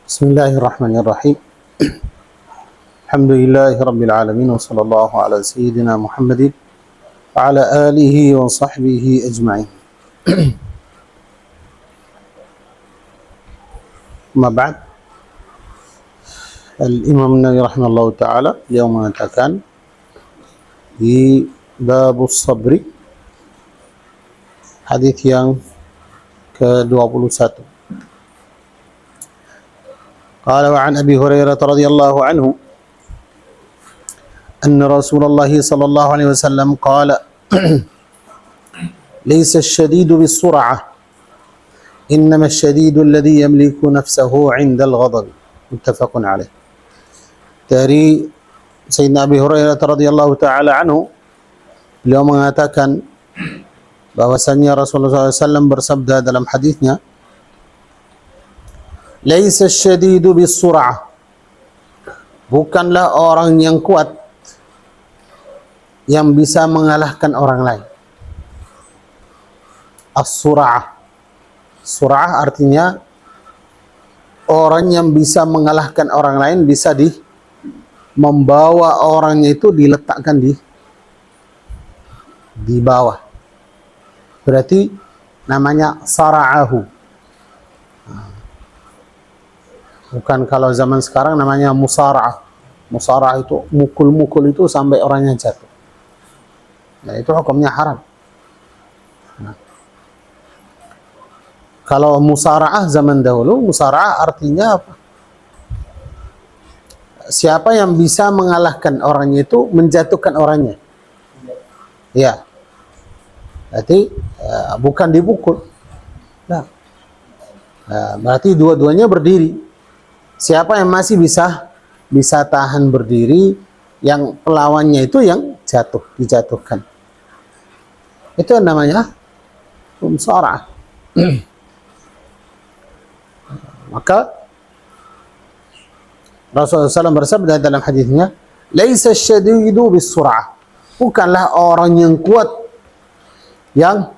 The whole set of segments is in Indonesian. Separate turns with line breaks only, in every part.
بسم الله الرحمن الرحيم. الحمد لله رب العالمين وصلى الله على سيدنا محمد وعلى آله وصحبه أجمعين. ما بعد, الإمام النووي رحمه الله تعالى اليوم mengatakan di Babus Sabri, hadis yang ke-21. قال وعن أبي هريرة رضي الله عنه أن رسول الله صلى الله عليه وسلم قال ليس الشديد بالسرعة إنما الشديد الذي يملك نفسه عند الغضب. متفق عليه. Dari Sayyidina Abi Hurairah radhiyallahu taala anhu, beliau mengatakan bahwasannya Rasulullah SAW bersabda dalam hadisnya, Laisa syadidu bisur'ah, bukanlah orang yang kuat yang bisa mengalahkan orang lain. As-sur'ah, sur'ah artinya orang yang bisa mengalahkan orang lain, bisa membawa orangnya itu diletakkan di bawah. Berarti namanya sara'ahu. Bukan kalau zaman sekarang namanya musara'ah. Musara'ah itu mukul-mukul itu sampai orangnya jatuh. Nah, itu hukumnya haram. Nah, kalau musara'ah zaman dahulu, musara'ah artinya apa? Siapa yang bisa mengalahkan orangnya itu menjatuhkan orangnya. Ya. Berarti bukan dipukul. Nah, berarti dua-duanya berdiri. Siapa yang masih bisa tahan berdiri, yang pelawannya itu yang dijatuhkan. Itu yang namanya musara'ah. Maka Rasulullah SAW bersabda dalam hadisnya, "Laisa syadidu bisur'ah." Bukanlah orang yang kuat yang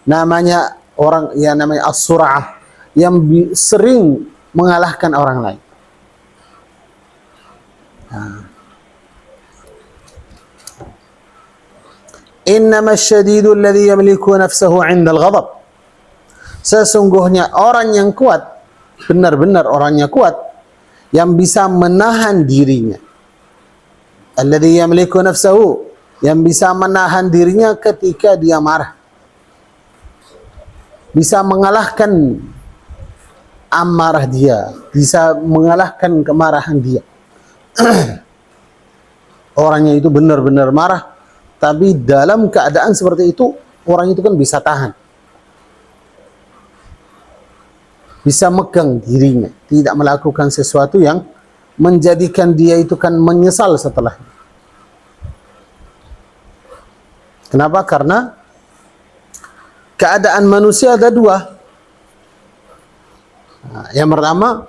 namanya as-sur'ah, yang sering mengalahkan orang lain. Innama syadidu alladhi yamliku nafsahu 'inda al-ghadab. Sesungguhnya orang yang kuat, benar-benar orangnya kuat, yang bisa menahan dirinya. Alladhi yamliku nafsahu, yang bisa menahan dirinya ketika dia marah. Bisa mengalahkan amarah dia, bisa mengalahkan kemarahan dia. Orangnya itu benar-benar marah, tapi dalam keadaan seperti itu, orang itu kan bisa tahan. Bisa megang dirinya, tidak melakukan sesuatu yang menjadikan dia itu kan menyesal setelahnya. Kenapa? Karena keadaan manusia ada dua. Yang pertama,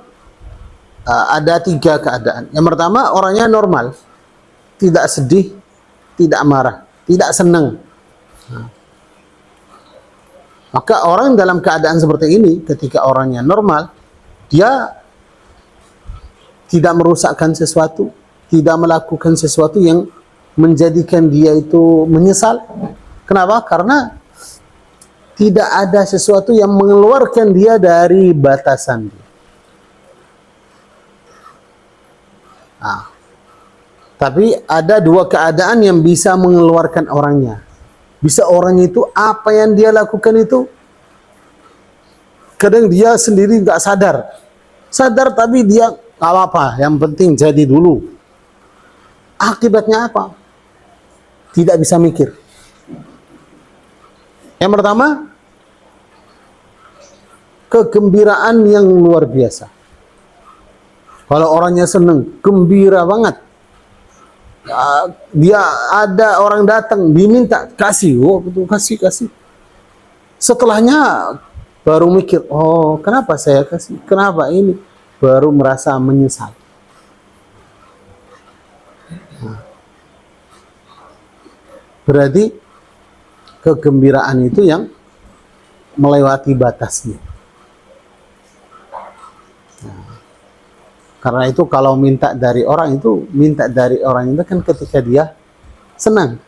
ada tiga keadaan. Yang pertama, orangnya normal, tidak sedih, tidak marah, tidak senang. Maka orang dalam keadaan seperti ini, ketika orangnya normal, dia tidak merusakkan sesuatu, tidak melakukan sesuatu yang menjadikan dia itu menyesal. Kenapa? Karena tidak ada sesuatu yang mengeluarkan dia dari batasan dia. Tapi ada dua keadaan yang bisa mengeluarkan orangnya. Bisa orang itu apa yang dia lakukan itu, kadang dia sendiri nggak sadar. Sadar tapi dia nggak apa-apa, yang penting jadi dulu. Akibatnya apa? Tidak bisa mikir. Yang pertama, kegembiraan yang luar biasa. Kalau orangnya senang, gembira banget. Dia ada orang datang, diminta, kasih. Oh, betul, kasih. Setelahnya baru mikir, oh kenapa saya kasih? Kenapa ini? Baru merasa menyesal. Berarti kegembiraan itu yang melewati batasnya. Karena itu kalau minta dari orang itu kan ketika dia senang.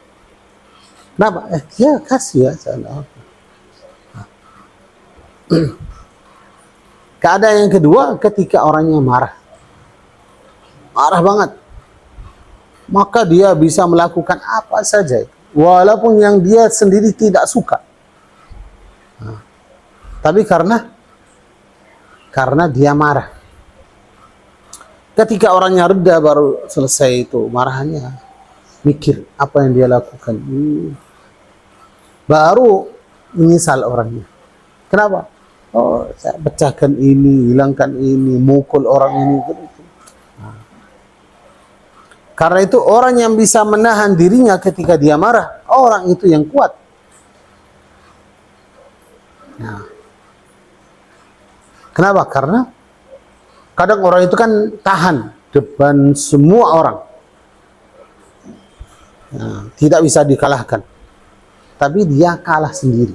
Kenapa? Dia kasih ya. Keadaan yang kedua ketika orangnya marah. Marah banget. Maka dia bisa melakukan apa saja. Walaupun yang dia sendiri tidak suka. Tapi karena dia marah. Ketika orangnya reda baru selesai itu marahannya. Mikir apa yang dia lakukan. Baru menyesal orangnya. Kenapa? Oh, saya pecahkan ini, hilangkan ini, mukul orang ini. Karena itu orang yang bisa menahan dirinya ketika dia marah, orang itu yang kuat. Nah. Kenapa? Karena kadang orang itu kan tahan depan semua orang. Nah, tidak bisa dikalahkan. Tapi dia kalah sendiri.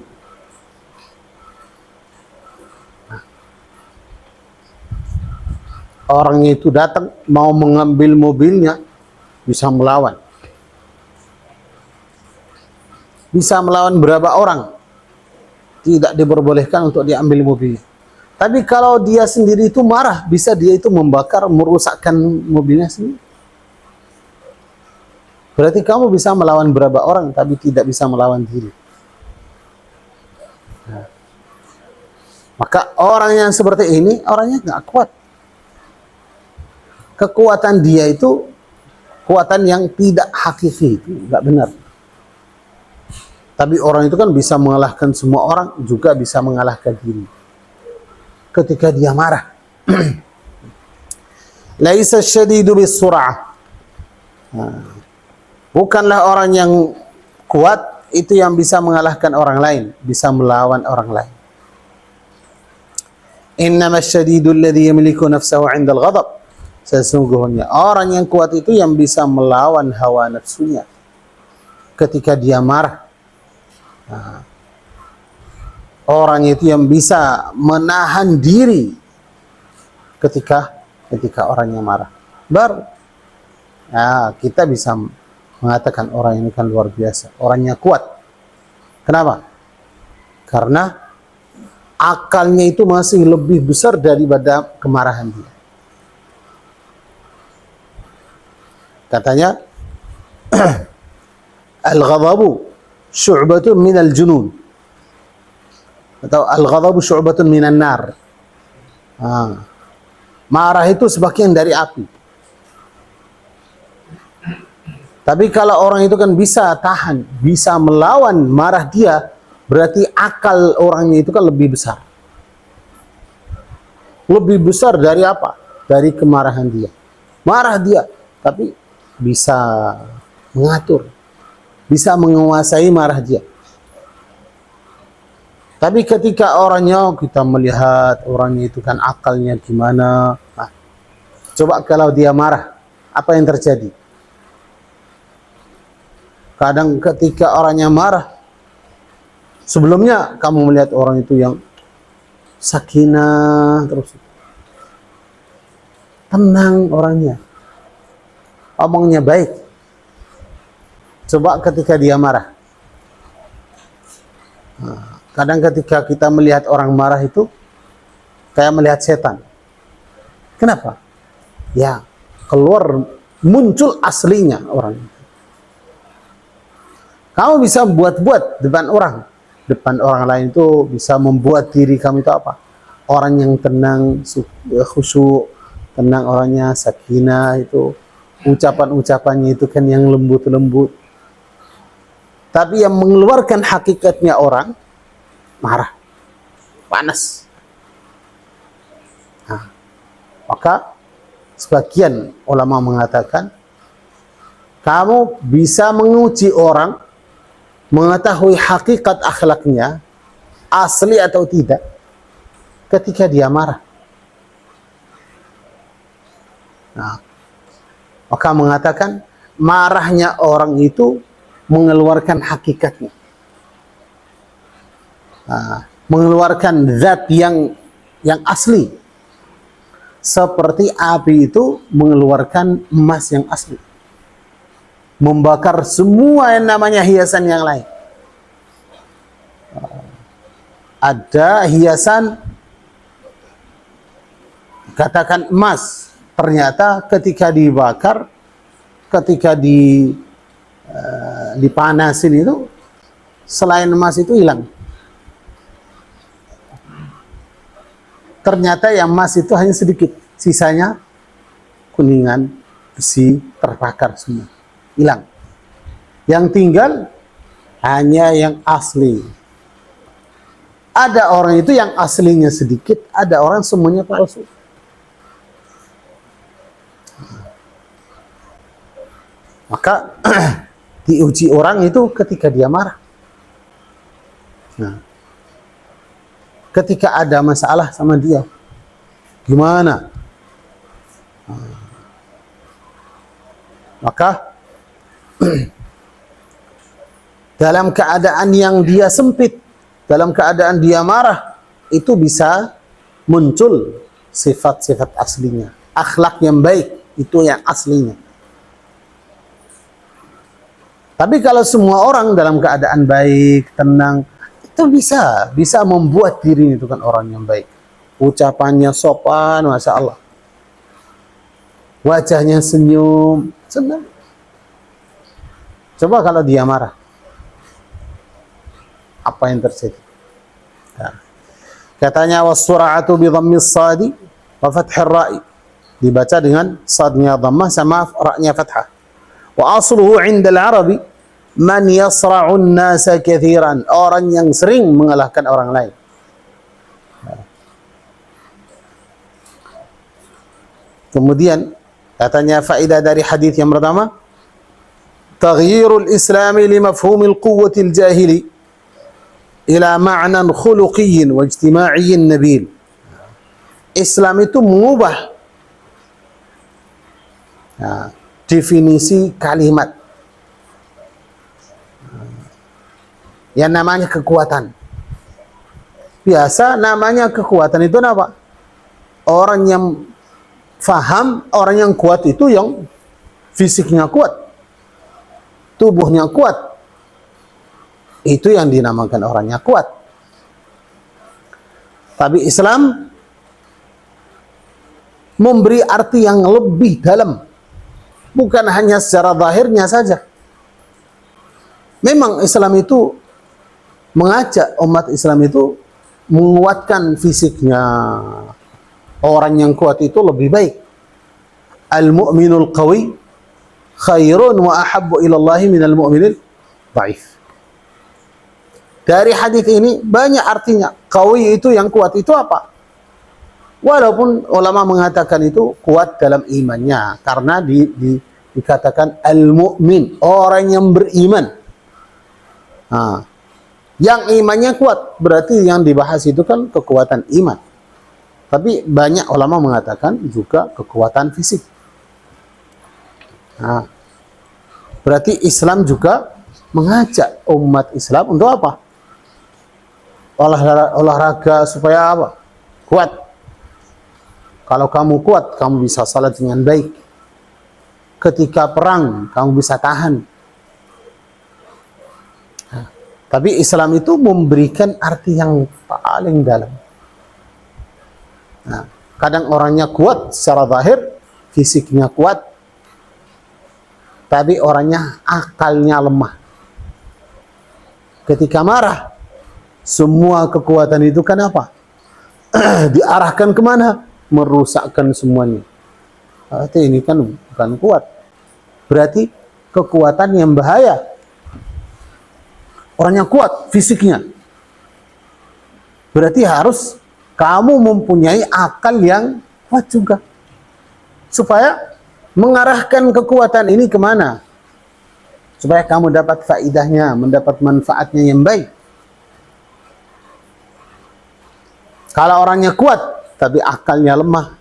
Nah. Orangnya itu datang mau mengambil mobilnya, bisa melawan. Bisa melawan berapa orang. Tidak diperbolehkan untuk diambil mobilnya. Tapi kalau dia sendiri itu marah, bisa dia itu membakar, merusakkan mobilnya sendiri. Berarti kamu bisa melawan berapa orang, tapi tidak bisa melawan diri. Nah. Maka orang yang seperti ini, orangnya nggak kuat. Kekuatan dia itu kekuatan yang tidak hakiki, itu nggak benar. Tapi orang itu kan bisa mengalahkan semua orang, juga bisa mengalahkan diri. Ketika dia marah. Laisa syadidu bis-sur'ah. Bukanlah orang yang kuat itu yang bisa mengalahkan orang lain, bisa melawan orang lain. Innama syadidu alladhi yamliku nafsahu 'inda al-ghadab. Sesungguhnya orang yang kuat itu yang bisa melawan hawa nafsunya ketika dia marah. Nah, orang itu yang bisa menahan diri ketika orangnya marah. Baru kita bisa mengatakan orang ini kan luar biasa, orangnya kuat. Kenapa? Karena akalnya itu masih lebih besar daripada kemarahan dia. Katanya al-ghadabu syu'batun minal junun, atau al-ghadabu syu'batun minan nar. Marah itu sebagian dari api. Tapi kalau orang itu kan bisa tahan, bisa melawan marah dia, berarti akal orangnya itu kan lebih besar. Lebih besar dari apa? Dari kemarahan dia. Marah dia, tapi bisa mengatur, bisa menguasai marah dia. Tapi ketika orangnya, kita melihat orangnya itu kan akalnya gimana. Nah, coba kalau dia marah, apa yang terjadi? Kadang ketika orangnya marah, sebelumnya kamu melihat orang itu yang sakinah, terus tenang orangnya, omongnya baik. Coba ketika dia marah. Nah, kadang ketika kita melihat orang marah itu kayak melihat setan. Kenapa? Ya, keluar, muncul aslinya orang. Kamu bisa buat-buat depan orang lain itu bisa membuat diri kamu itu apa? Orang yang tenang, khusyuk, tenang orangnya, sakinah itu. Ucapan-ucapannya itu kan yang lembut-lembut. Tapi yang mengeluarkan hakikatnya orang marah, panas. Nah, maka sebagian ulama mengatakan kamu bisa menguji orang, mengetahui hakikat akhlaknya asli atau tidak ketika dia marah. Nah, maka mengatakan marahnya orang itu mengeluarkan hakikatnya, mengeluarkan zat yang asli. seperti api itu mengeluarkan emas yang asli, membakar semua yang namanya hiasan yang lain. Ada hiasan, katakan emas, ternyata ketika dibakar, ketika dipanasin itu, selain emas itu hilang. Ternyata yang emas itu hanya sedikit, sisanya kuningan, besi, terbakar semua, hilang. Yang tinggal hanya yang asli. Ada orang itu yang aslinya sedikit, ada orang semuanya palsu. Maka diuji orang itu ketika dia marah. Nah, ketika ada masalah sama dia, gimana? Maka dalam keadaan yang dia sempit, dalam keadaan dia marah, itu bisa muncul sifat-sifat aslinya, akhlak yang baik, itu yang aslinya. Tapi kalau semua orang dalam keadaan baik, tenang, itu bisa membuat diri itu kan orang yang baik. Ucapannya sopan, masya Allah. Wajahnya senyum, senang. Coba kalau dia marah, apa yang terjadi? Nah, katanya was-sur'atu bi dhammis shadi wa fathir ra'i. Dibaca dengan sadnya dhammah sama ra'nya fathah. Wa asluhu 'inda al-'arabi man yasra'un nasa kathiran, orang yang sering mengalahkan orang lain. Kemudian katanya faedah dari hadis yang pertama, taghyirul islami li mafhumil quwwatil jahili ila ma'nan khuluqiyyin wa ijtima'iyyin nabil. Islam itu mengubah definisi kalimat yang namanya kekuatan. Biasa namanya kekuatan itu apa? Orang yang faham, orang yang kuat itu yang fisiknya kuat, tubuhnya kuat. Itu yang dinamakan orangnya kuat. Tapi Islam memberi arti yang lebih dalam, bukan hanya secara zahirnya saja. Memang Islam itu mengajak umat Islam itu menguatkan fisiknya. Orang yang kuat itu lebih baik. Al-mu'minul qawi khairun wa ahabbu ilallahi minal mu'minil dhaif. Dari hadis ini banyak artinya. Qawi itu yang kuat itu apa? Walaupun ulama mengatakan itu kuat dalam imannya, karena dikatakan al-mu'min, orang yang beriman. Yang imannya kuat, berarti yang dibahas itu kan kekuatan iman. Tapi banyak ulama mengatakan juga kekuatan fisik. Berarti Islam juga mengajak umat Islam untuk apa? Olahraga supaya apa? Kuat. Kalau kamu kuat, kamu bisa salat dengan baik. Ketika perang, kamu bisa tahan. Tapi Islam itu memberikan arti yang paling dalam. Kadang orangnya kuat secara zahir, fisiknya kuat, tapi orangnya akalnya lemah. Ketika marah, semua kekuatan itu kan apa? Diarahkan kemana? Merusakkan semuanya. Berarti ini kan bukan kuat. Berarti kekuatan yang bahaya. Orangnya kuat fisiknya, berarti harus kamu mempunyai akal yang kuat juga, supaya mengarahkan kekuatan ini kemana, supaya kamu dapat faidahnya, mendapat manfaatnya yang baik. Kalau orangnya kuat tapi akalnya lemah,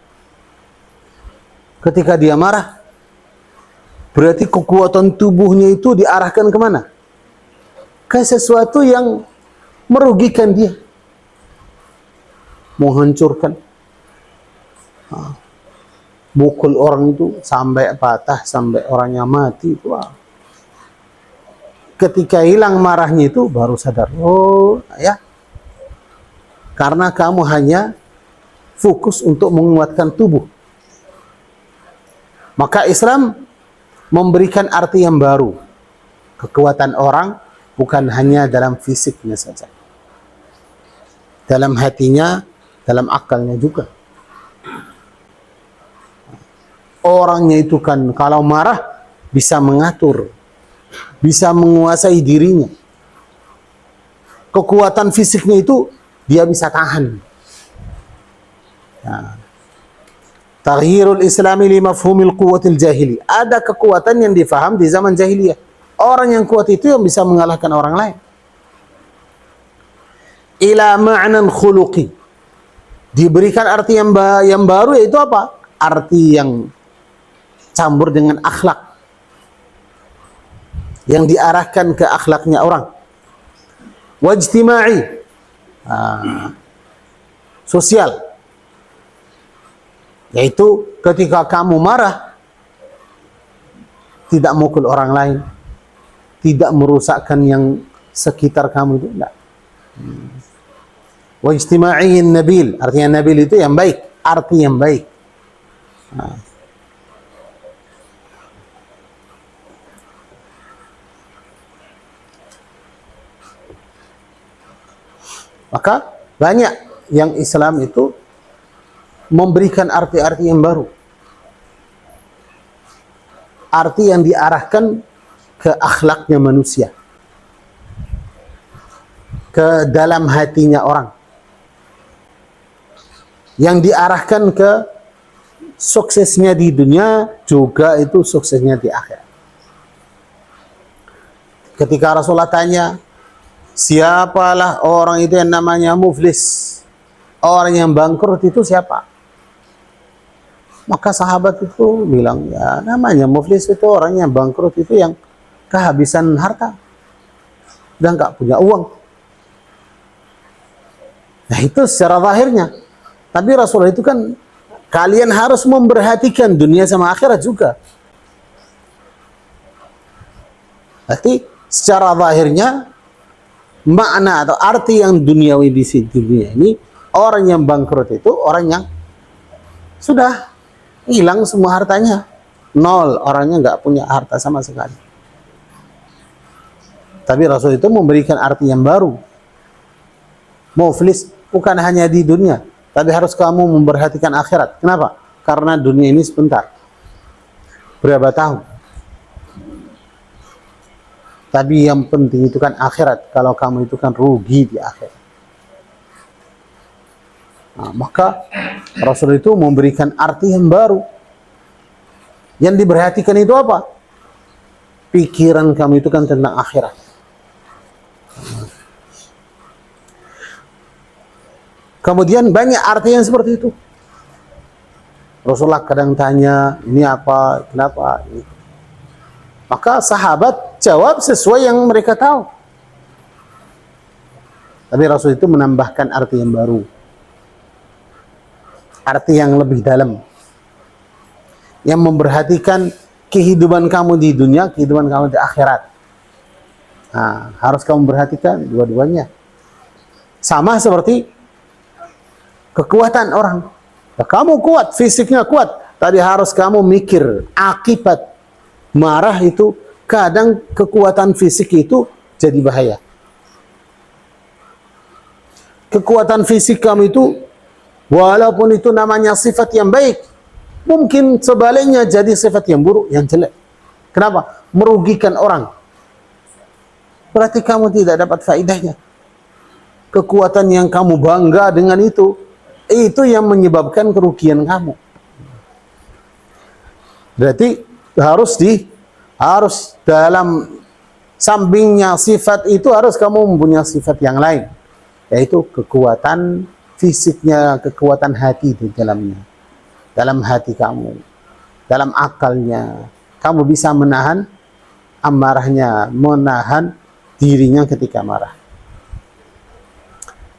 ketika dia marah, berarti kekuatan tubuhnya itu diarahkan kemana? Ke sesuatu yang merugikan dia, menghancurkan. mukul orang itu sampai patah, sampai orangnya mati itu. Wah. Ketika hilang marahnya itu baru sadar, oh ya, karena kamu hanya fokus untuk menguatkan tubuh. Maka Islam memberikan arti yang baru. Kekuatan orang bukan hanya dalam fisiknya saja, dalam hatinya, dalam akalnya juga. Orangnya itu kan kalau marah bisa mengatur, bisa menguasai dirinya. Kekuatan fisiknya itu dia bisa tahan. Nah, taghyirul islami li mafhumil quwwatil jahili. Ada kekuatan yang difaham di zaman jahiliyah. Orang yang kuat itu yang bisa mengalahkan orang lain. Ila ma'nan khuluqi. Diberikan arti yang baru, yaitu apa? Arti yang campur dengan akhlak, yang diarahkan ke akhlaknya orang. Wajtima'i, sosial, yaitu ketika kamu marah tidak mukul orang lain, tidak merusakkan yang sekitar kamu itu, enggak. Wajtima'iin nabil, artinya nabil itu yang baik, arti yang baik. Maka banyak yang Islam itu memberikan arti-arti yang baru. Arti yang diarahkan ke akhlaknya manusia, ke dalam hatinya orang, yang diarahkan ke suksesnya di dunia, juga itu suksesnya di akhirat. Ketika Rasulullah tanya, siapalah orang itu yang namanya muflis, orang yang bangkrut itu siapa? Maka sahabat itu bilang, ya namanya muflis itu orang yang bangkrut itu yang kehabisan harta dan nggak punya uang. Nah itu secara zahirnya. Tapi Rasulullah itu kan, kalian harus memperhatikan dunia sama akhirat juga. Berarti secara zahirnya makna atau arti yang duniawi di dunia ini, orang yang bangkrut itu orang yang sudah hilang semua hartanya, nol, orangnya nggak punya harta sama sekali. Tapi Rasul itu memberikan arti yang baru. Muflis bukan hanya di dunia, tapi harus kamu memperhatikan akhirat. Kenapa? Karena dunia ini sebentar, berapa tahun. Tapi yang penting itu kan akhirat. Kalau kamu itu kan rugi di akhirat. Nah, maka Rasul itu memberikan arti yang baru. Yang diperhatikan itu apa? Pikiran kamu itu kan tentang akhirat. Kemudian banyak arti yang seperti itu. Rasulullah kadang tanya, ini apa, kenapa? Maka sahabat jawab sesuai yang mereka tahu. Tapi Rasul itu menambahkan arti yang baru, arti yang lebih dalam, yang memperhatikan kehidupan kamu di dunia, kehidupan kamu di akhirat. Nah, harus kamu perhatikan dua-duanya. Sama seperti kekuatan orang. Nah, kamu kuat, fisiknya kuat, tapi harus kamu mikir akibat marah itu. Kadang kekuatan fisik itu jadi bahaya. Kekuatan fisik kamu itu, walaupun itu namanya sifat yang baik, mungkin sebaliknya jadi sifat yang buruk, yang jelek. Kenapa? Merugikan orang. Berarti kamu tidak dapat faedahnya. Kekuatan yang kamu bangga dengan itu yang menyebabkan kerugian kamu. Berarti harus dalam sampingnya sifat itu, harus kamu mempunyai sifat yang lain, yaitu kekuatan fisiknya, kekuatan hati di dalamnya, dalam hati kamu, dalam akalnya. Kamu bisa menahan amarahnya, menahan dirinya ketika marah.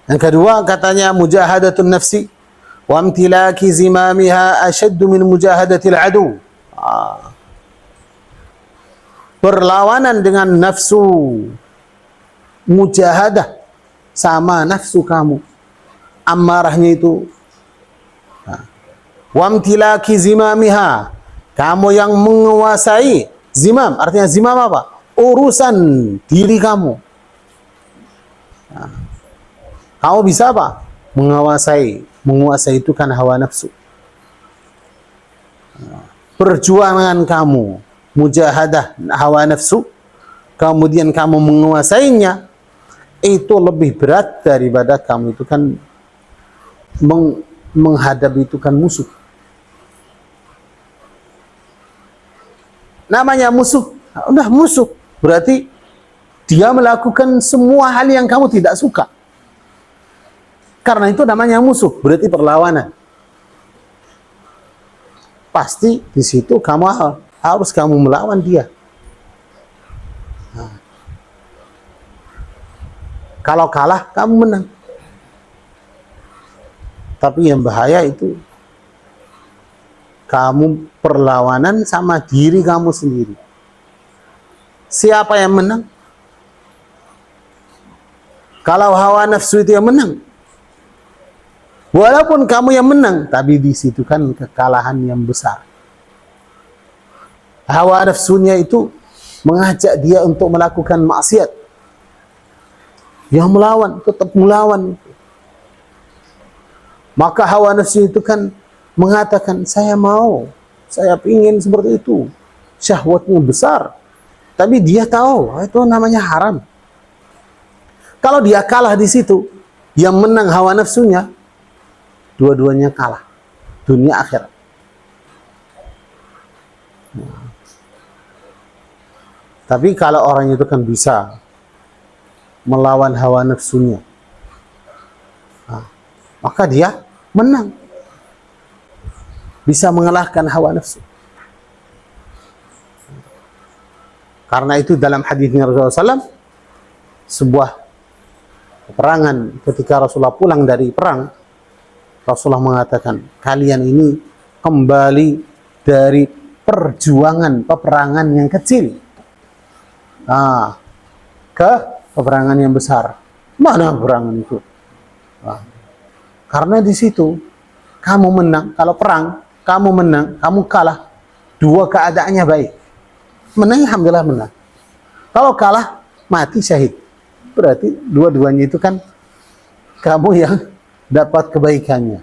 Yang kedua katanya mujahadatun nafsi wa imtilaki zimamiha ashaddu min mujahadatil adu. Berlawanan dengan nafsu, mujahadah sama nafsu kamu, amarahnya itu. Wa imtilaki zimamiha, kamu yang menguasai. Zimam, artinya zimam apa? Urusan diri kamu. Kamu bisa apa? Menguasai. Menguasai itu kan hawa nafsu. Perjuangan kamu, mujahadah hawa nafsu, kemudian kamu menguasainya, itu lebih berat daripada kamu itu kan menghadap itu kan musuh. Namanya musuh, udah musuh, berarti dia melakukan semua hal yang kamu tidak suka. Karena itu namanya musuh, berarti perlawanan. Pasti di situ kamu harus melawan dia. Kalau kalah, kamu menang. Tapi yang bahaya itu kamu perlawanan sama diri kamu sendiri. Siapa yang menang? Kalau hawa nafsu itu yang menang, walaupun kamu yang menang, tapi di situ kan kekalahan yang besar. Hawa nafsunya itu mengajak dia untuk melakukan maksiat. Yang melawan, tetap melawan. Maka hawa nafsu itu kan mengatakan, saya mau, saya ingin seperti itu. Syahwatnya besar. Tapi dia tahu, itu namanya haram. Kalau dia kalah di situ, yang menang hawa nafsunya, dua-duanya kalah. Dunia akhirat. Tapi kalau orang itu kan bisa melawan hawa nafsunya, maka dia menang. Bisa mengalahkan hawa nafsu. Karena itu dalam hadisnya Rasulullah SAW, sebuah peperangan ketika Rasulullah pulang dari perang, Rasulullah mengatakan, kalian ini kembali dari perjuangan peperangan yang kecil ke peperangan yang besar. Mana peperangan itu? Karena di situ kamu menang. Kalau perang kamu menang, kamu kalah, dua keadaannya baik. Menang, alhamdulillah menang. Kalau kalah, mati syahid. Berarti dua-duanya itu kan kamu yang dapat kebaikannya.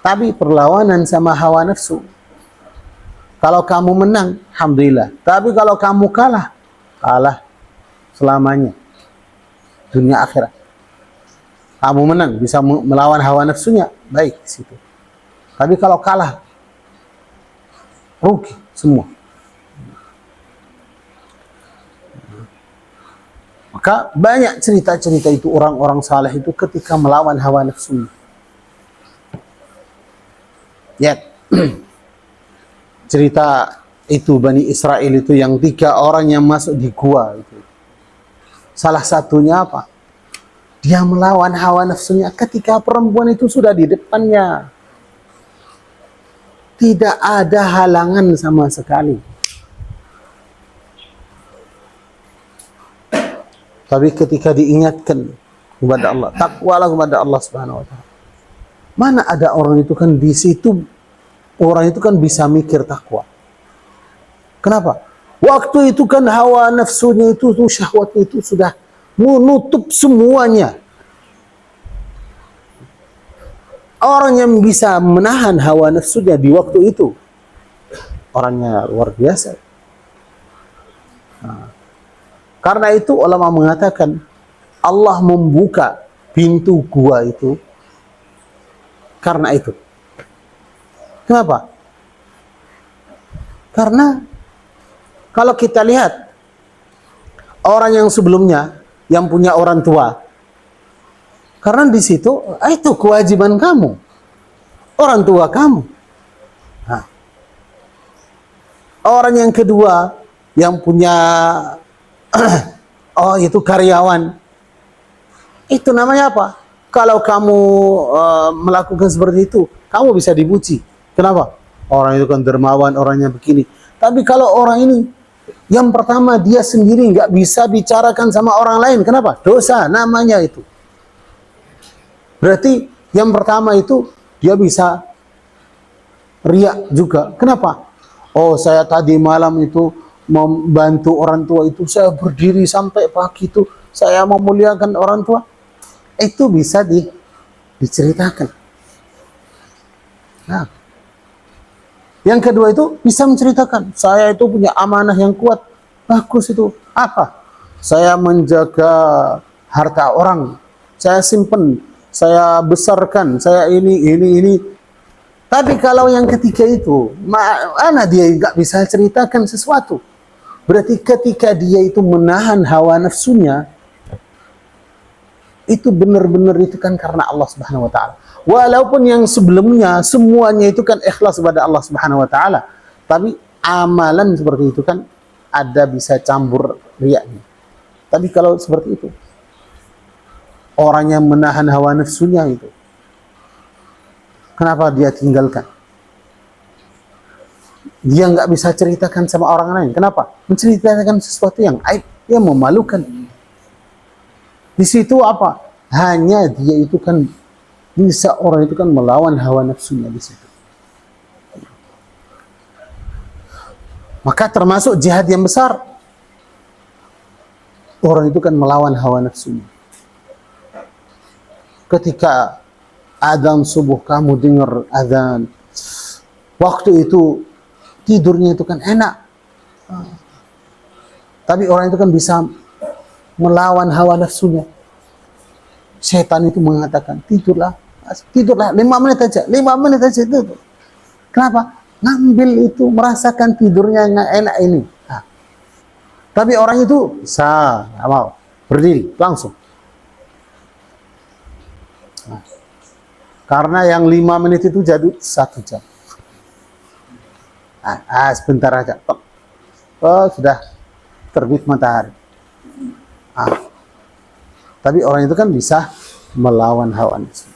Tapi perlawanan sama hawa nafsu, kalau kamu menang, alhamdulillah. Tapi kalau kamu kalah, kalah selamanya. Dunia akhirat. Kamu menang, bisa melawan hawa nafsunya, baik di situ. Tapi kalau kalah, rugi semua. Maka banyak cerita-cerita itu orang-orang saleh itu ketika melawan hawa nafsunya. Ya, cerita itu Bani Israel itu yang 3 orang yang masuk di gua itu. Salah satunya apa? Dia melawan hawa nafsunya ketika perempuan itu sudah di depannya. Tidak ada halangan sama sekali. Tapi ketika diingatkan kepada Allah, takwalah kepada Allah Subhanahu wa taala. Mana ada orang itu kan di situ, orang itu kan bisa mikir takwa. Kenapa? Waktu itu kan hawa nafsunya itu, syahwatnya itu sudah menutup semuanya. Orang yang bisa menahan hawa nafsunya di waktu itu, orangnya luar biasa. Karena itu ulama mengatakan Allah membuka pintu gua itu karena itu. Kenapa? Karena kalau kita lihat orang yang sebelumnya yang punya orang tua, karena di situ itu kewajiban kamu, orang tua kamu. Nah, orang yang kedua yang punya itu karyawan, itu namanya apa? Kalau kamu melakukan seperti itu, kamu bisa dipuji. Kenapa? Orang itu kan dermawan, orangnya begini. Tapi kalau orang ini, yang pertama dia sendiri nggak bisa bicarakan sama orang lain. Kenapa? Dosa namanya itu. Berarti yang pertama itu dia bisa riak juga. Kenapa? Oh, saya tadi malam itu membantu orang tua itu, saya berdiri sampai pagi itu, saya memuliakan orang tua. Itu bisa diceritakan. Nah, yang kedua itu bisa menceritakan, saya itu punya amanah yang kuat. Bagus itu. Apa? Saya menjaga harta orang. Saya simpen, saya besarkan, saya ini. Tapi kalau yang ketiga itu, mana dia nggak bisa ceritakan sesuatu. Berarti ketika dia itu menahan hawa nafsunya, itu benar-benar itu kan karena Allah Subhanahu wa taala. Walaupun yang sebelumnya semuanya itu kan ikhlas kepada Allah Subhanahu wa taala, tapi amalan seperti itu kan ada bisa campur riyanya. Tapi kalau seperti itu, orang yang menahan hawa nafsunya itu, kenapa dia tinggalkan? Dia nggak bisa ceritakan sama orang lain. Kenapa? Menceritakan sesuatu yang aib, yang memalukan. Di situ apa? Hanya dia itu kan bisa, orang itu kan melawan hawa nafsunya di situ. Maka termasuk jihad yang besar. Orang itu kan melawan hawa nafsunya. Ketika adzan subuh, kamu dengar adzan, waktu itu tidurnya itu kan enak. Tapi orang itu kan bisa melawan hawa nafsunya. Setan itu mengatakan, tidurlah 5 menit aja, 5 menit aja itu. Kenapa? Ngambil itu, merasakan tidurnya yang enak ini. Nah. Tapi orang itu nggak mau, berdiri langsung. Nah. Karena yang 5 menit itu jadi 1 jam. Sebentar aja. Oh, sudah terbit matahari. Tapi orang itu kan bisa melawan hawa nafsu.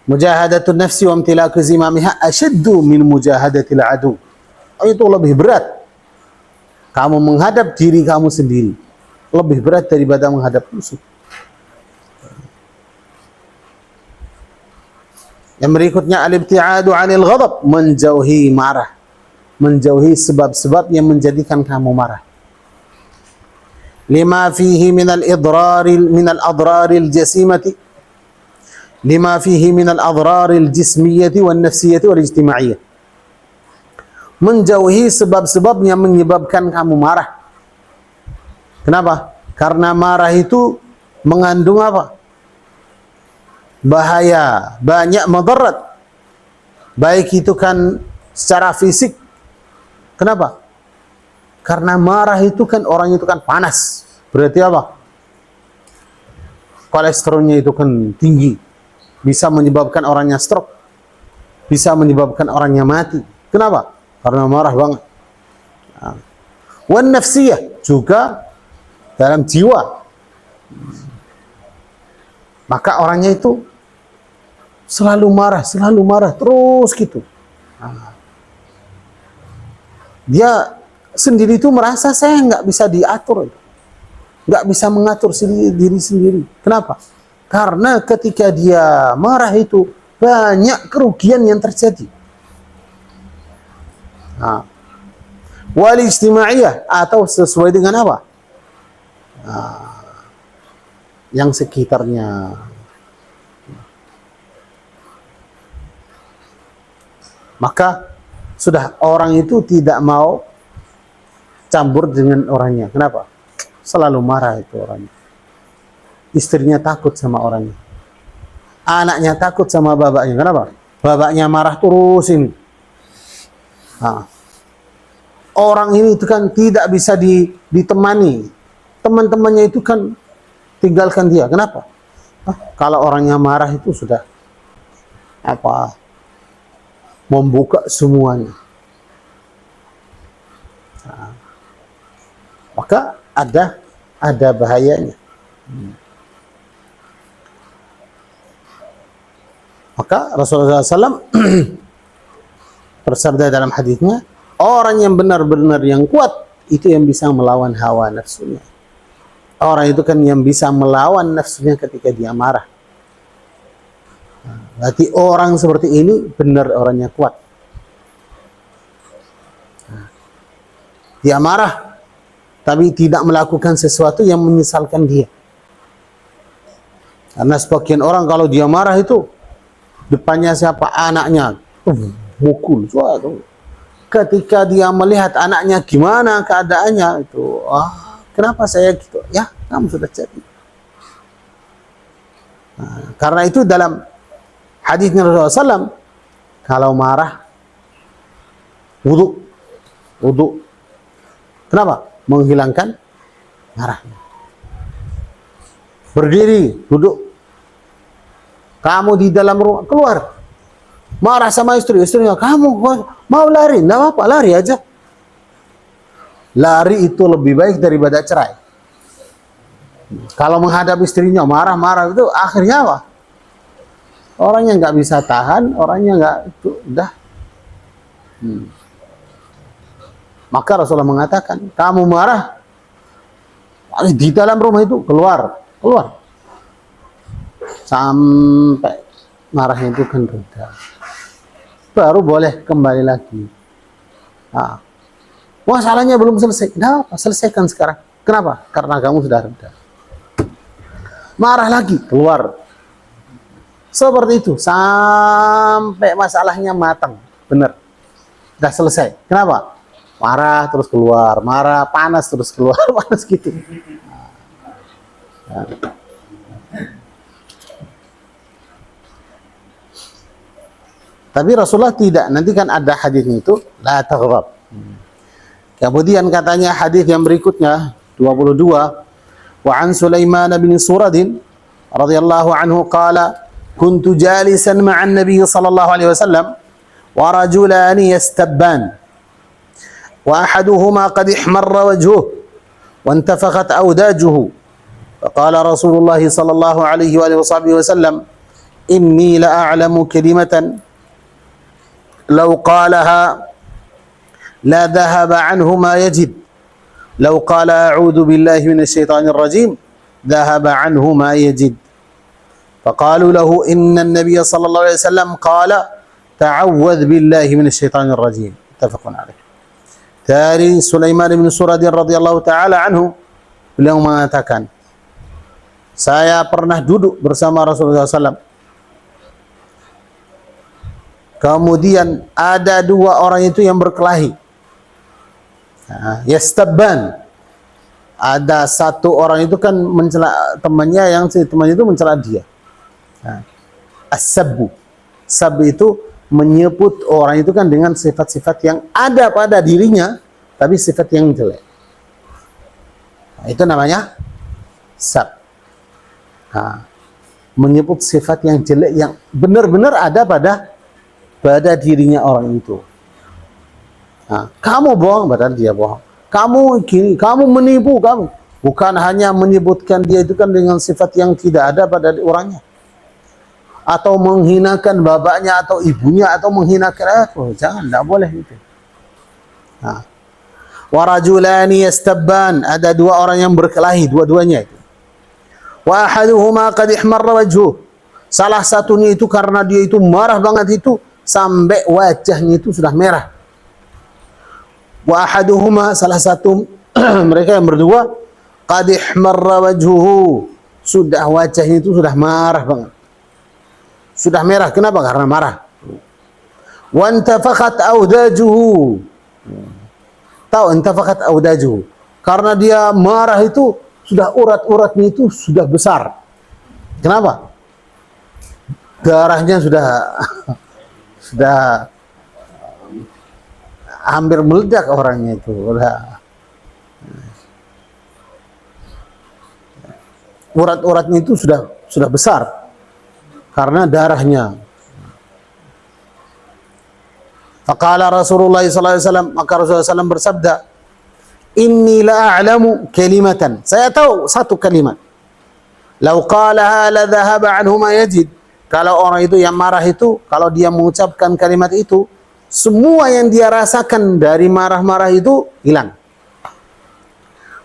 Mujahadatun nafsi wa imtilaku zimamiha ashaddu min mujahadatil adu. Itu lebih berat. Kamu menghadap diri kamu sendiri, lebih berat daripada menghadap musuh. Yang berikutnya al-ibtiadu 'anil ghadab, menjauhi marah. Menjauhi sebab-sebab yang menjadikan kamu marah. Lima fihi min al-adrar al-jasimati, lima fihi min al-adrar al-jismiyati wan nafsiyati wal ijtimaiyah. Menjauhi sebab-sebab yang menyebabkan kamu marah. Kenapa? Karena marah itu mengandung apa? Bahaya, banyak mudarat. Baik itu kan secara fisik. Kenapa? Karena marah itu kan, orang itu kan panas. Berarti apa? Kolesterolnya itu kan tinggi. Bisa menyebabkan orangnya stroke. Bisa menyebabkan orangnya mati. Kenapa? Karena marah banget. Wan nafsiyah, juga dalam jiwa. Maka orangnya itu selalu marah terus gitu. Dia sendiri itu merasa saya nggak bisa diatur, nggak bisa mengatur diri sendiri. Kenapa? Karena ketika dia marah itu banyak kerugian yang terjadi. Wal ijtimaiyah, atau sesuai dengan apa? Yang sekitarnya. Maka sudah, orang itu tidak mau campur dengan orangnya. Kenapa? Selalu marah itu orangnya. Istrinya takut sama orangnya. Anaknya takut sama bapaknya. Kenapa? Bapaknya marah terus ini. Orang ini itu kan tidak bisa ditemani. Teman-temannya itu kan tinggalkan dia. Kenapa? Kalau orangnya marah itu sudah membuka semuanya. Maka ada bahayanya. Maka Rasulullah SAW bersabda dalam hadisnya, orang yang benar-benar yang kuat itu yang bisa melawan hawa nafsunya. Orang itu kan yang bisa melawan nafsunya ketika dia marah. Berarti orang seperti ini benar orangnya kuat. Dia marah, tapi tidak melakukan sesuatu yang menyesalkan dia. Karena sebagian orang kalau dia marah itu, depannya siapa? Anaknya. Mukul. Ketika dia melihat anaknya gimana keadaannya, itu, kenapa saya gitu? Ya, kamu sudah jadi. Nah, karena itu dalam hadisnya Rasulullah SAW, kalau marah, wudu. Kenapa? Menghilangkan marahnya. Berdiri, duduk. Kamu di dalam rumah, keluar. Marah sama istrinya, kamu mau lari? Nggak apa-apa, lari aja. Lari itu lebih baik daripada cerai. Kalau menghadap istrinya marah-marah itu akhirnya apa? Orangnya nggak bisa tahan, orangnya nggak itu udah. Maka Rasulullah mengatakan, kamu marah di dalam rumah itu keluar. Sampai marahnya itu kan reda. Baru boleh kembali lagi. Masalahnya belum selesai. Nah, selesaikan sekarang. Kenapa? Karena kamu sudah reda. Marah lagi, keluar. Seperti itu sampai masalahnya matang, benar. Sudah selesai. Kenapa? Marah terus keluar, marah, panas terus keluar, panas gitu. Tapi Rasulullah tidak. Nanti kan ada hadisnya itu, la taghdab. Kemudian katanya hadis yang berikutnya 22, wa an Sulaiman bin Surad radhiyallahu anhu qala kuntu jalisan ma'an nabiy sallallahu alaihi wasallam wa rajulani yastabban wa ahaduhuma qad ihmarra wajhuhu wa intafakhat awdajuhu faqala Rasulullah sallallahu alaihi wa sahbihi wasallam inni la a'lamu kalimatan law qalaha لا ذهب عنه ما يجد لو قال أعوذ بالله من الشيطان الرجيم ذهب عنه ما يجد فقالوا له إن النبي صلى الله عليه وسلم قال تعوذ بالله من الشيطان الرجيم متفق عليه. Dari Sulaiman bin Surad radhiyallahu taala anhu, beliau mengatakan, saya pernah duduk bersama Rasulullah SAW. Kemudian ada dua orang itu yang berkelahi. Yastabban. Ada satu orang itu kan mencela temannya, yang si temannya itu mencela dia. As-sabbu. Sab itu menyebut orang itu kan dengan sifat-sifat yang ada pada dirinya, tapi sifat yang jelek. Itu namanya sab. Menyebut sifat yang jelek yang benar-benar ada pada dirinya orang itu. Kamu bohong, padahal dia bohong. Kamu gini, kamu menipu, kamu. Bukan hanya menyebutkan dia itu kan dengan sifat yang tidak ada pada orangnya. Atau menghinakan bapaknya atau ibunya, atau menghinakan, jangan, tidak boleh itu. Warajulani yastabban, ada dua orang yang berkelahi, dua-duanya itu. Wa ahaduhuma qad ihmarra wajhuh. Salah satunya itu karena dia itu marah banget itu sampai wajahnya itu sudah merah. Wa ahaduhuma, salah satu mereka yang berdua, qad ihmarra wajhuhu, sudah wajahnya itu sudah marah banget. Sudah merah, kenapa? Karena marah. Wa intafakhat awdajuhu. Tahu intafakhat awdajuhu? Karena dia marah itu sudah urat-uratnya itu sudah besar. Kenapa? Darahnya sudah hampir meledak orangnya itu. Urat-uratnya itu sudah besar karena darahnya. Faqala Rasulullah sallallahu alaihi wasallam, maka Rasulullah SAW bersabda, inni la a'lamu kalimatan, saya tahu satu kalimat, law qalaha la dhahaba anhu ma yajid, kalau orang itu yang marah itu, kalau dia mengucapkan kalimat itu, semua yang dia rasakan dari marah-marah itu hilang.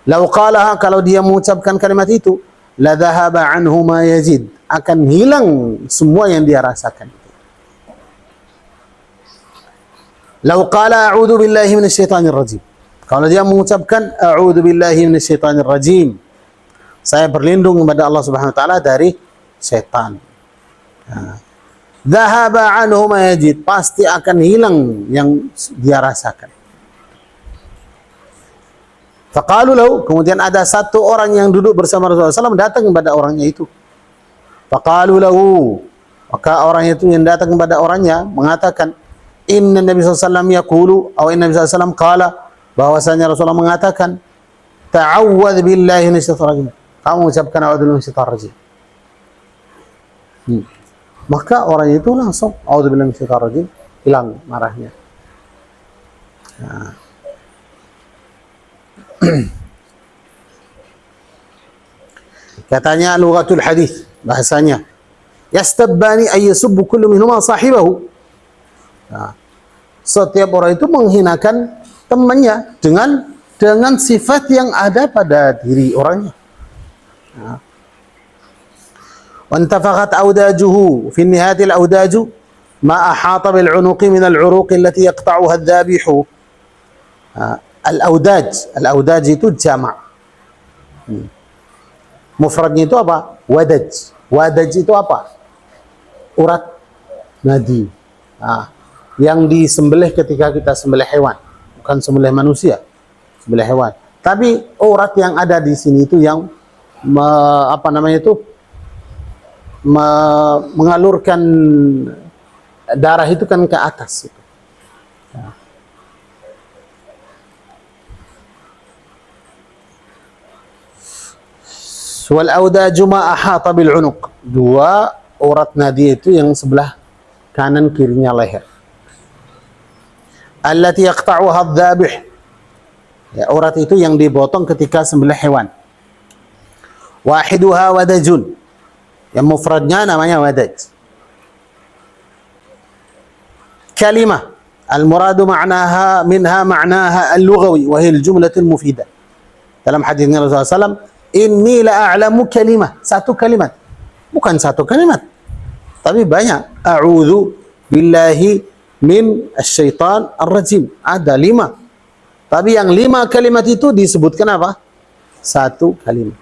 Lau qalaha, kalau dia mengucapkan kalimat itu, la dhahaba anhu ma yazid, akan hilang semua yang dia rasakan. Lau qala a'udzu billahi minasyaitonir rajim, kalau dia mengucapkan a'udzu billahi minasyaitonir rajim, saya berlindung kepada Allah Subhanahu wa taala dari setan. Dhahaba anhu ma yajid, pasti akan hilang yang dia rasakan. Faqalu lahu, kemudian ada satu orang yang duduk bersama Rasulullah SAW datang kepada orangnya itu. Faqalu lahu, maka orang itu yang datang kepada orangnya mengatakan, inna Nabi SAW yaqulu, atau inna Nabi SAW qala, bahwasanya Rasulullah mengatakan, ta'awwadz billahi minasyaitonir rajim, kamu ucapkan a'udzu billahi minasyaitonir rajim. Maka orang itu langsung a'udzu billahi minasyaitonir rajim, hilang marahnya. Katanya lughatul hadis, bahasanya, yastabbani ay yasubbu kullu minhuma sahibahu. Setiap orang itu menghinakan temannya dengan sifat yang ada pada diri orangnya. وانتفخت أوداجه في النهاية الأوداج ما أحاط بالعنق من العروق التي يقطعها الذابح. الأوداج itu jamak. Mufradnya itu apa? Wadaj itu apa? Urat nadi. Yang disembelih ketika kita sembelih hewan, bukan sembelih manusia, sembelih hewan. Tapi urat yang ada di sini itu yang mengalurkan darah itu kan ke atas. Wal audaju ma ahata bil unuq, dua urat nadi itu yang sebelah kanan kirinya leher. Allati yaqta'uha adh-dhabih, ya, urat itu yang dipotong ketika sembelih hewan. Wahiduha wadajun, yang mufradnya namanya wadaj. Kalimah al-muradu ma'naha minha ma'naha al-lughawi wa hiya al-jumlatul mufidah. Dalam hadisnya Rasulullah SAW, inni la a'lamu kalimah, satu kalimat, bukan satu kalimat, tapi banyak. A'udzu billahi min asyaitan ar-rajim, ada 5, tapi yang 5 kalimat itu disebutkan apa? Satu kalimat.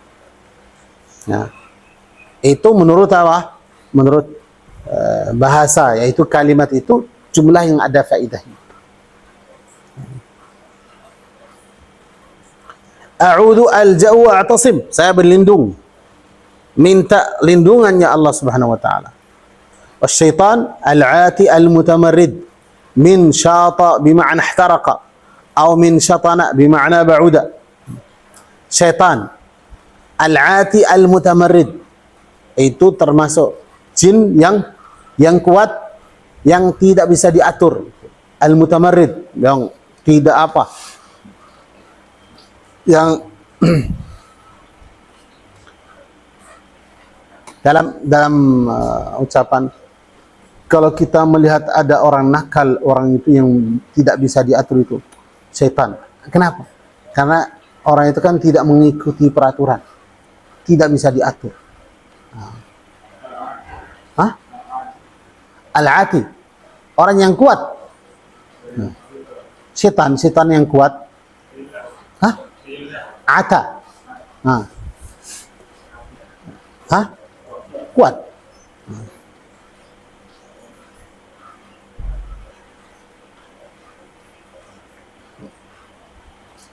Nah, itu menurut apa? Menurut bahasa, yaitu kalimat itu jumlah yang ada faedahnya. A'udzu alja'u a'tasim, saya berlindung, minta lindungannya Allah Subhanahu wa taala. Wasyaitan al-'ati al-mutamarrid, min syata bima'na ihtaraqa, atau min syatana bima'na ba'uda. Syaitan al-'ati al-mutamarrid itu termasuk jin yang kuat, yang tidak bisa diatur. Al-mutamarrid, yang tidak apa, yang dalam ucapan, kalau kita melihat ada orang nakal, orang itu yang tidak bisa diatur, itu syaitan. Kenapa? Karena orang itu kan tidak mengikuti peraturan, tidak bisa diatur. Al-'ati, orang yang kuat. Setan yang kuat. Ata. Kuat.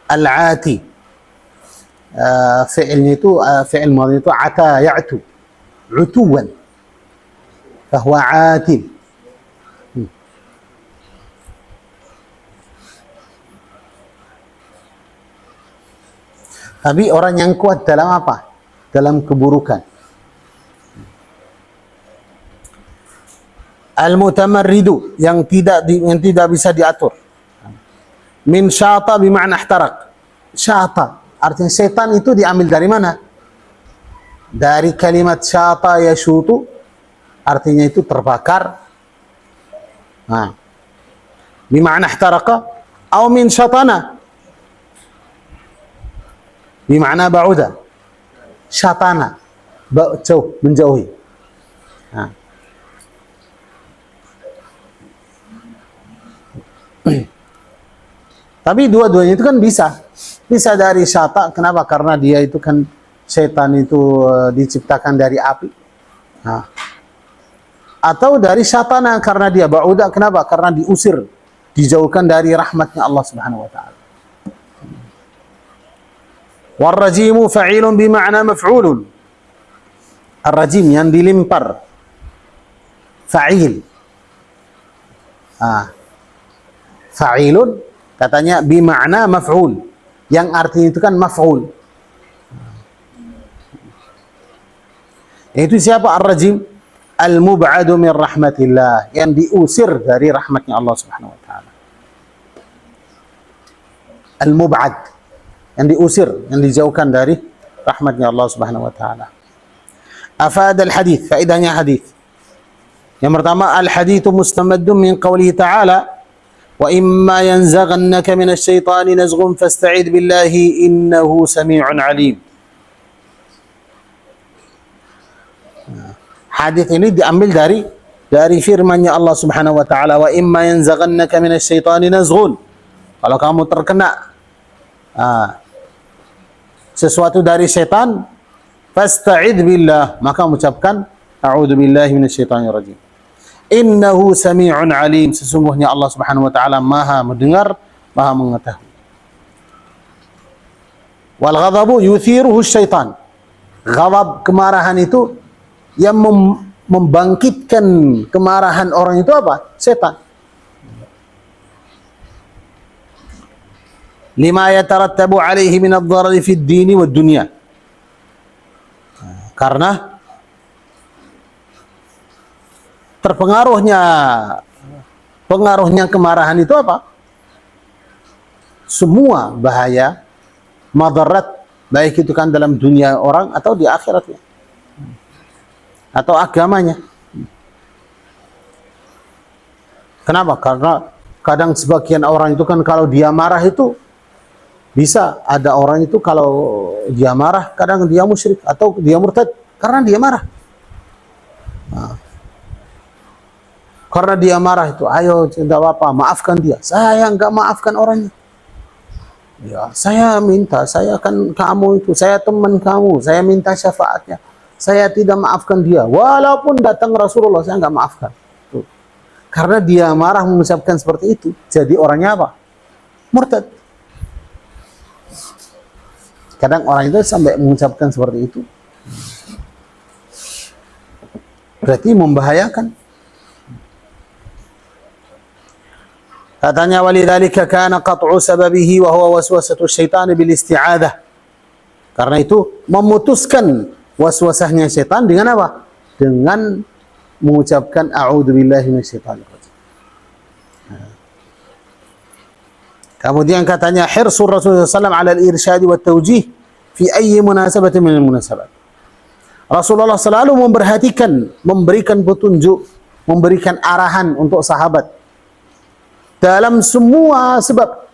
Al-'ati, fi'ilnya itu, fi'il madhi itu ata ya'tu, 'utuwan, fahuwa 'atin. Tapi orang yang kuat dalam apa? Dalam keburukan. Al-mutamarridu, yang tidak bisa diatur. Min syata bima'na ihtaraq. Syata, artinya setan itu diambil dari mana? Dari kalimat syata yashutu, artinya itu terbakar. Nah, bima'na ihtaraqa atau min syatana, bima'na ba'uda, syatana, jauh, menjauhi. Nah. Tapi dua-duanya itu kan bisa dari syata. Kenapa? Karena dia itu kan, setan itu diciptakan dari api. Nah. Atau dari syatana, karena dia ba'uda. Kenapa? Karena diusir, dijauhkan dari rahmatnya Allah Subhanahu wa taala. War-rajimu fa'ilun bima'na maf'ulun. Ar-rajim yang dilempar, fa'il. Fa'ilun katanya bima'na maf'ul, yang artinya itu kan maf'ul. Itu siapa ar-rajim? Al-mub'adu min rahmatillah, yang diusir dari rahmatnya Allah Subhanahu wa taala. Al-mub'ad, yang diusir, yang dijauhkan dari rahmatnya Allah Subhanahu wa taala. Afad al-hadith, faedahnya hadith. Yang pertama, al-hadithu mustamaddun min qawlihi ta'ala, wa imma yanzaghannaka minasy syaitani nazghun fasta'id billahi innahu sami'un alim. Hadis ini diambil dari firman-Nya Allah Subhanahu wa taala, wa imma yanzaghannaka minasy syaitani nazghun. Kalau kamu terkena sesuatu dari setan, fasta'id billah, maka mengucapkan a'udzu billahi minasy syaithanir rajim. Innahu sami'un alim, sesungguhnya Allah Subhanahu wa taala Maha mendengar, Maha mengetahui. Wal ghadabu yuthiruhu syaitan. Ghadab, kemarahan itu yang membangkitkan kemarahan orang itu apa? Setan. Lima yatarattabu alaihi min ad-darari fid dini wad dunya. Karena pengaruhnya kemarahan itu apa? Semua bahaya, madarat, baik itu kan dalam dunia orang atau di akhiratnya, atau agamanya. Kenapa? Karena kadang sebagian orang itu kan kalau dia marah itu, bisa ada orang itu kalau dia marah, kadang dia musyrik atau dia murtad karena dia marah. Karena dia marah itu, ayo tidak apa-apa, maafkan dia. Saya enggak maafkan orangnya. Ya, saya minta, saya kan kamu itu, saya teman kamu, saya minta syafaatnya. Saya tidak maafkan dia, walaupun datang Rasulullah, saya enggak maafkan. Tuh. Karena dia marah mengucapkan seperti itu, jadi orangnya apa? Murtad. Kadang orang itu sampai mengucapkan seperti itu, berarti membahayakan. Katanya walidzalika kana qat'u sababihi wa huwa waswasatu syaitan bil isti'adzah. Karena itu memutuskan waswasahnya setan dengan apa? Dengan mengucapkan a'udzu billahi minasyaitonir rajim. Kemudian katanya hirsul Rasulullah SAW ala al-irsyad wa tawjih fi ayyi munasabatin min al-munasabat. Rasulullah selalu memperhatikan, memberikan petunjuk, memberikan arahan untuk sahabat dalam semua sebab,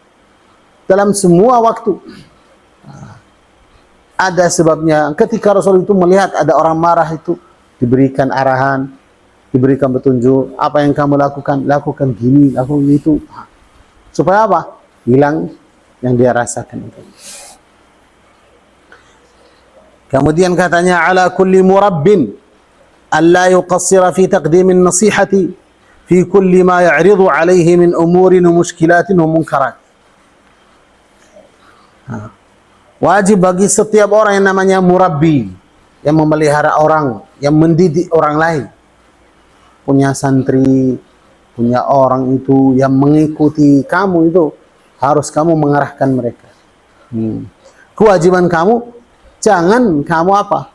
dalam semua waktu. Ada sebabnya. Ketika Rasul itu melihat ada orang marah itu, diberikan arahan, diberikan petunjuk, apa yang kamu lakukan, lakukan gini, lakukan itu. Supaya apa? Hilang yang dia rasakan itu. Kemudian katanya ala kulli murabbin alla yuqassira fi taqdim an-nasihati fi kulli ma ya'ridu alayhi min umurin wa mushkilatin wa munkarat. Wajib bagi setiap orang yang namanya murabbi, yang memelihara orang, yang mendidik orang lain, punya santri, punya orang itu yang mengikuti kamu itu, harus kamu mengarahkan mereka. Kewajiban kamu, jangan kamu apa?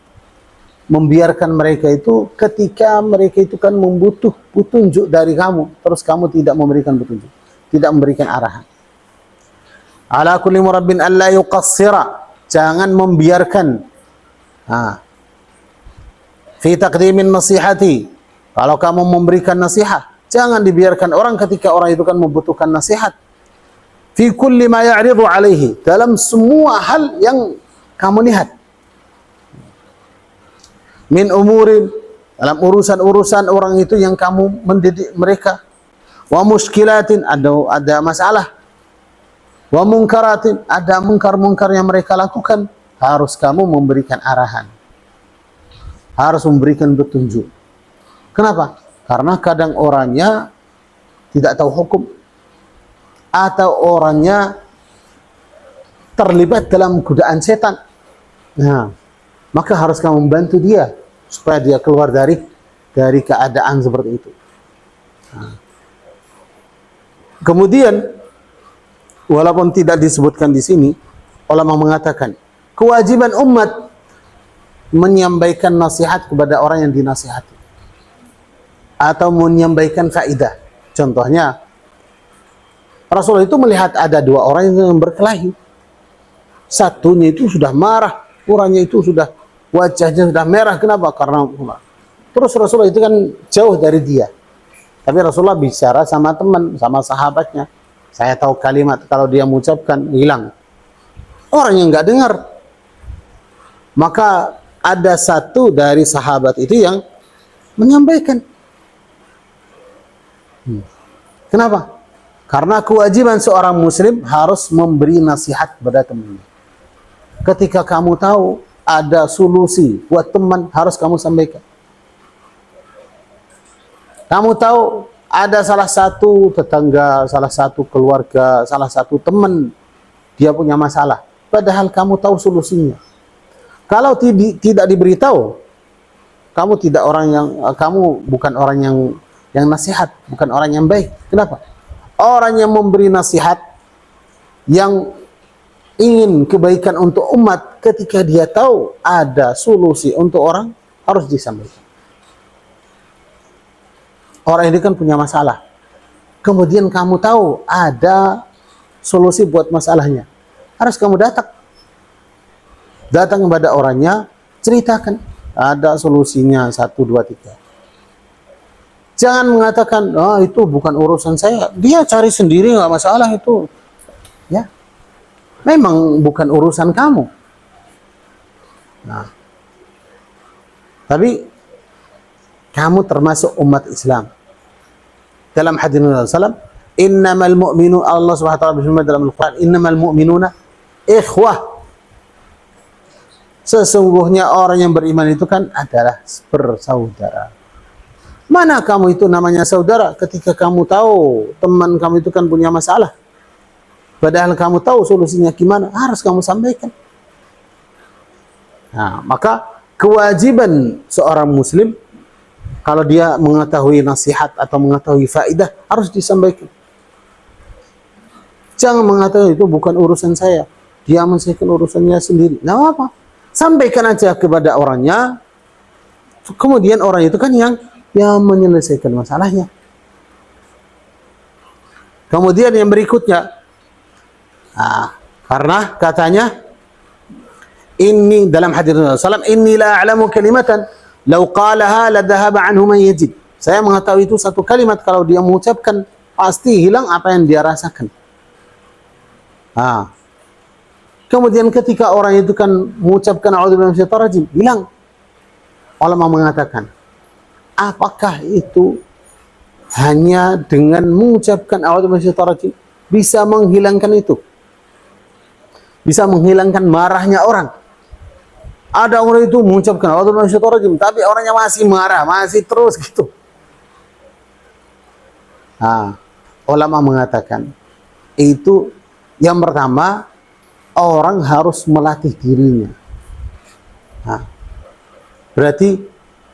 Membiarkan mereka itu ketika mereka itu kan membutuh petunjuk dari kamu, terus kamu tidak memberikan petunjuk, tidak memberikan arahan. Ala kulli murabbin alla yuqassira, jangan membiarkan fi taqdimin nasihati, Kalau kamu memberikan nasihat, jangan dibiarkan orang ketika orang itu kan membutuhkan nasihat. Fi kulli ma ya'ridu alaihi, dalam semua hal yang kamu lihat. Min umurin, dalam urusan-urusan orang itu yang kamu mendidik mereka. Wa muskilatin, ada masalah. Wa munkaratin, ada mungkar-mungkar yang mereka lakukan. Harus kamu memberikan arahan. Harus memberikan petunjuk. Kenapa? Karena kadang orangnya tidak tahu hukum. Atau orangnya terlibat dalam godaan setan. Nah, maka harus kamu membantu dia supaya dia keluar dari keadaan seperti itu. Nah. Kemudian, walaupun tidak disebutkan di sini, ulama mengatakan kewajiban umat menyampaikan nasihat kepada orang yang dinasihati atau menyampaikan faidah. Contohnya, Rasulullah itu melihat ada dua orang yang berkelahi. Satunya itu sudah marah, orangnya itu sudah wajahnya sudah merah. Kenapa? Karena terus Rasulullah itu kan jauh dari dia. Tapi Rasulullah bicara sama teman, sama sahabatnya. Saya tahu kalimat kalau dia mengucapkan hilang. Orang yang nggak dengar. Maka ada satu dari sahabat itu yang menyampaikan. Kenapa? Karena kewajiban seorang muslim harus memberi nasihat kepada temannya. Ketika kamu tahu ada solusi buat teman, harus kamu sampaikan. Kamu tahu ada salah satu tetangga, salah satu keluarga, salah satu teman, dia punya masalah. Padahal kamu tahu solusinya. Kalau tidak diberitahu, kamu bukan orang yang nasihat, bukan orang yang baik. Kenapa? Orang yang memberi nasihat, yang ingin kebaikan untuk umat, ketika dia tahu ada solusi untuk orang, harus disampaikan. Orang ini kan punya masalah. Kemudian kamu tahu ada solusi buat masalahnya. Harus kamu datang. Datang kepada orangnya, ceritakan. Ada solusinya, 1, 2, 3. Jangan mengatakan, oh itu bukan urusan saya. Dia cari sendiri, nggak masalah itu. Ya, memang bukan urusan kamu. Nah, tapi kamu termasuk umat Islam. Dalam hadis Nabi SAW, innamal mu'minu, Allah Subhanahu wa taala berfirman dalam Al-Qur'an, innamal mu'minuna ikhwah. Sesungguhnya orang yang beriman itu kan adalah bersaudara. Mana kamu itu namanya saudara ketika kamu tahu teman kamu itu kan punya masalah. Padahal kamu tahu solusinya gimana, harus kamu sampaikan. Nah, maka kewajiban seorang muslim kalau dia mengetahui nasihat atau mengetahui faidah, harus disampaikan. Jangan mengatakan itu bukan urusan saya. Dia menyelesaikan urusannya sendiri. Nah, apa? Sampaikan aja kepada orangnya. Kemudian orang itu kan yang menyelesaikan masalahnya. Kemudian yang berikutnya, karena katanya, ini dalam hadis Rasulullah SAW, inni la a'lamu kalimatan law qalaha la dhahaba anhu man yajid. Saya mengetahui itu satu kalimat, kalau dia mengucapkan pasti hilang apa yang dia rasakan. Kemudian ketika orang itu kan mengucapkan a'udzubillahi minasyaitonir rajim, hilang. Ulama mengatakan, apakah itu hanya dengan mengucapkan a'udzubillahi minasyaitonir rajim bisa menghilangkan itu? Bisa menghilangkan marahnya orang. Ada orang itu mengucapkan a'udzubillahi minasyaitonir rajim, tapi orangnya masih marah, masih terus gitu. Ulama mengatakan, itu yang pertama, orang harus melatih dirinya. Berarti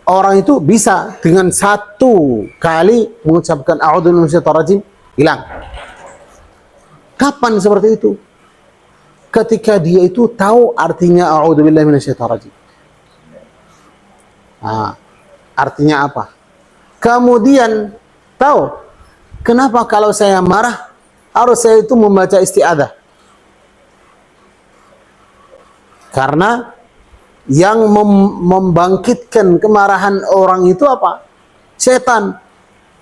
orang itu bisa dengan satu kali mengucapkan a'udzubillahi minasyaitonir rajim, hilang. Kapan seperti itu? Ketika dia itu tahu artinya a'udzubillahi minasyaitonir rajim. Artinya apa? Kemudian tahu kenapa kalau saya marah harus saya itu membaca isti'adzah. Karena yang membangkitkan kemarahan orang itu apa? Setan.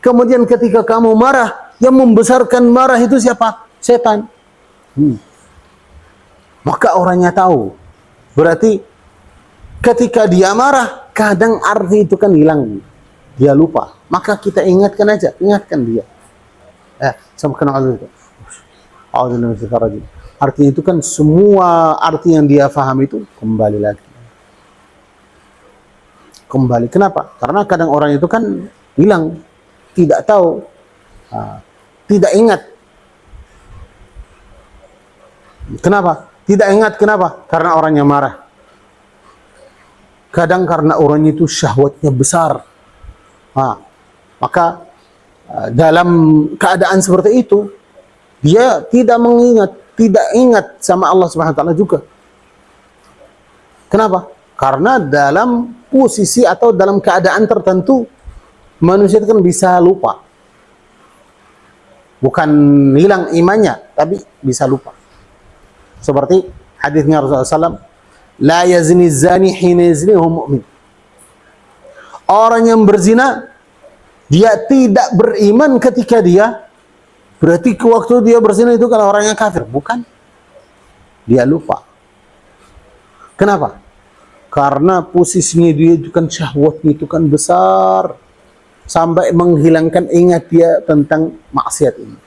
Kemudian ketika kamu marah, yang membesarkan marah itu siapa? Setan. Maka orangnya tahu. Berarti ketika dia marah, kadang arti itu kan hilang. Dia lupa. Maka kita ingatkan aja, ingatkan dia. Sama kenal itu. Artinya itu kan semua arti yang dia faham itu kembali lagi. Kembali. Kenapa? Karena kadang orang itu kan hilang, tidak tahu, tidak ingat. Kenapa? Tidak ingat kenapa? Karena orangnya marah. Kadang karena orangnya itu syahwatnya besar. Maka dalam keadaan seperti itu, dia tidak mengingat, tidak ingat sama Allah Subhanahu wa taala juga. Kenapa? Karena dalam posisi atau dalam keadaan tertentu manusia itu kan bisa lupa. Bukan hilang imannya, tapi bisa lupa. Seperti hadisnya Rasulullah SAW, la yazni zani hina yazni huwa mu'min. Orang yang berzina, dia tidak beriman ketika dia, berarti ke waktu dia berzina itu kalau orang yang kafir. Bukan. Dia lupa. Kenapa? Karena posisinya dia itu kan syahwatnya itu kan besar. Sampai menghilangkan ingat dia tentang maksiat ini.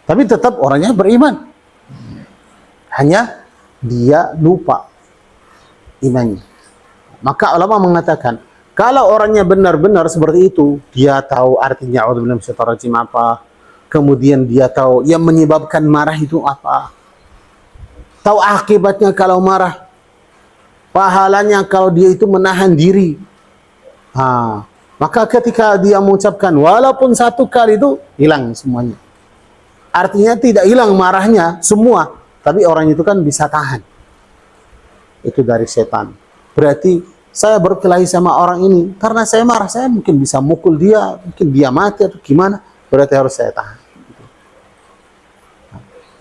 Tapi tetap orangnya beriman. Hanya dia lupa imannya. Maka ulama mengatakan, kalau orangnya benar-benar seperti itu, dia tahu artinya a'udzubillahi minasyaitonir rajim apa, kemudian dia tahu yang menyebabkan marah itu apa, tahu akibatnya kalau marah, pahalanya kalau dia itu menahan diri. Maka ketika dia mengucapkan walaupun satu kali itu hilang semuanya. Artinya tidak hilang marahnya semua, tapi orang itu kan bisa tahan. Itu dari setan. Berarti saya berkelahi sama orang ini karena saya marah, saya mungkin bisa mukul dia, mungkin dia mati atau gimana, berarti harus saya tahan.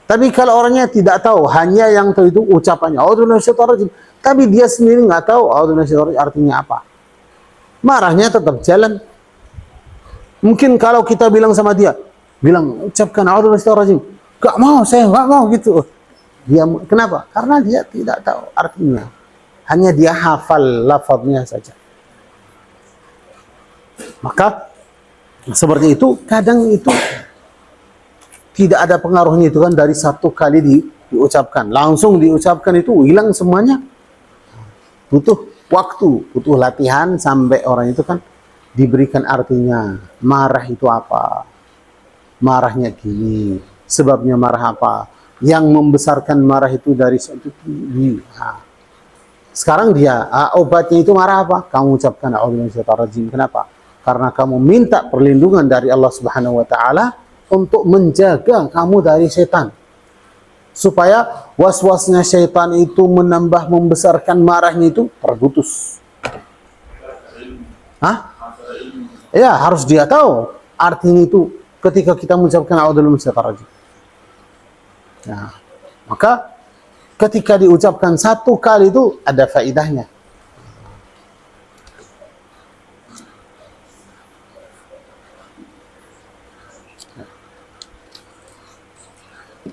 Tapi kalau orangnya tidak tahu, hanya yang tahu itu ucapannya a'udzubillahi minasyaitonir rajim, tapi dia sendiri nggak tahu a'udzubillahi minasyaitonir rajim artinya apa, marahnya tetap jalan. Mungkin kalau kita bilang sama dia, bilang ucapkan a'udzubillahi minasyaitonir rajim, gak mau, saya gak mau gitu. Dia kenapa? Karena dia tidak tahu artinya. Hanya dia hafal lafaznya saja. Maka seperti itu, kadang itu tidak ada pengaruhnya itu kan dari satu kali diucapkan. Langsung diucapkan itu hilang semuanya. Butuh waktu, butuh latihan sampai orang itu kan diberikan artinya. Marah itu apa? Marahnya gini. Sebabnya marah apa? Yang membesarkan marah itu dari suatu ini. Sekarang dia, obatnya itu marah apa? Kamu ucapkan a'udzubillahi minasyaitonir rajim. Kenapa? Karena kamu minta perlindungan dari Allah Subhanahu wa taala untuk menjaga kamu dari setan. Supaya was-wasnya setan itu menambah membesarkan marahnya itu terputus. Ya, harus dia tahu artinya itu ketika kita mengucapkan a'udzubillahi minasyaitonir rajim. Nah, maka ketika diucapkan satu kali itu ada faedahnya.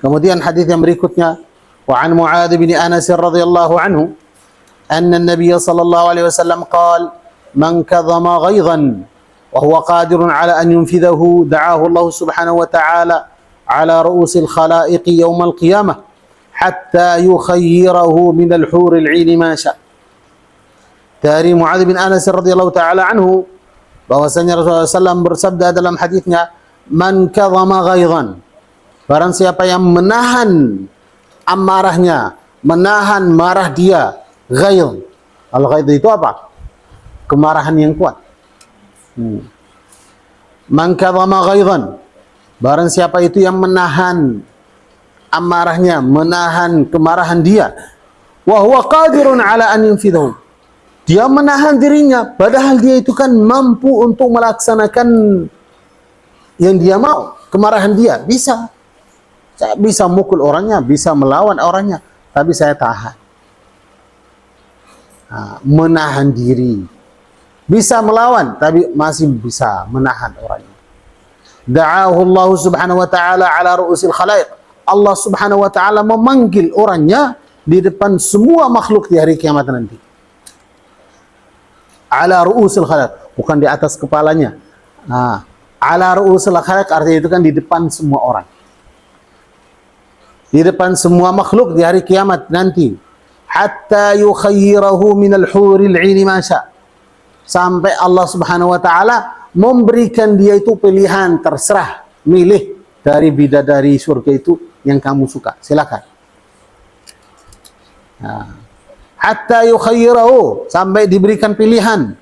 Kemudian hadis yang berikutnya, wa an Mu'adz bin Anas radhiyallahu anhu, anna an-nabiy sallallahu alaihi wasallam qala, man kadhama ghaidhan wa huwa qadirun ala an yunfidhahu da'ahu Allah subhanahu wa ta'ala ala ru'usil khalaiqi yawm al-qiyamah hatta yukhayyirahu min al-hur al-'ain ma sya'. Dari Mu'adz bin Anas radhiyallahu taala anhu bahwasanya Rasulullah SAW bersabda dalam hadisnya, man kadhama ghaidhan, barang siapa yang menahan amarahnya, menahan marah dia, ghaidh. Al-ghaidh itu apa? Kemarahan yang kuat. Man kadhama ghaidhan, barang siapa itu yang menahan amarahnya, menahan kemarahan dia, wa huwa qadirun ala an yunfidhahu, dia menahan dirinya padahal dia itu kan mampu untuk melaksanakan yang dia mau, kemarahan dia bisa. Saya bisa mukul orangnya, bisa melawan orangnya, tapi saya tahan. menahan diri. Bisa melawan, tapi masih bisa menahan orangnya. Da'ahu Allah subhanahu wa ta'ala ala ru'usil khalaiq. Allah subhanahu wa ta'ala memanggil orangnya di depan semua makhluk di hari kiamat nanti. Ala ru'usil khalaiq, bukan di atas kepalanya. Ala ru'usil khalaiq artinya itu kan di depan semua orang. Di depan semua makhluk di hari kiamat nanti. Hatta yukhayyirahu minal huril 'aini ma sya'. Sampai Allah subhanahu wa ta'ala memberikan dia itu pilihan, terserah, milih dari bidadari surga itu yang kamu suka, silakan. Hatta yukhayyirahu, sampai diberikan pilihan,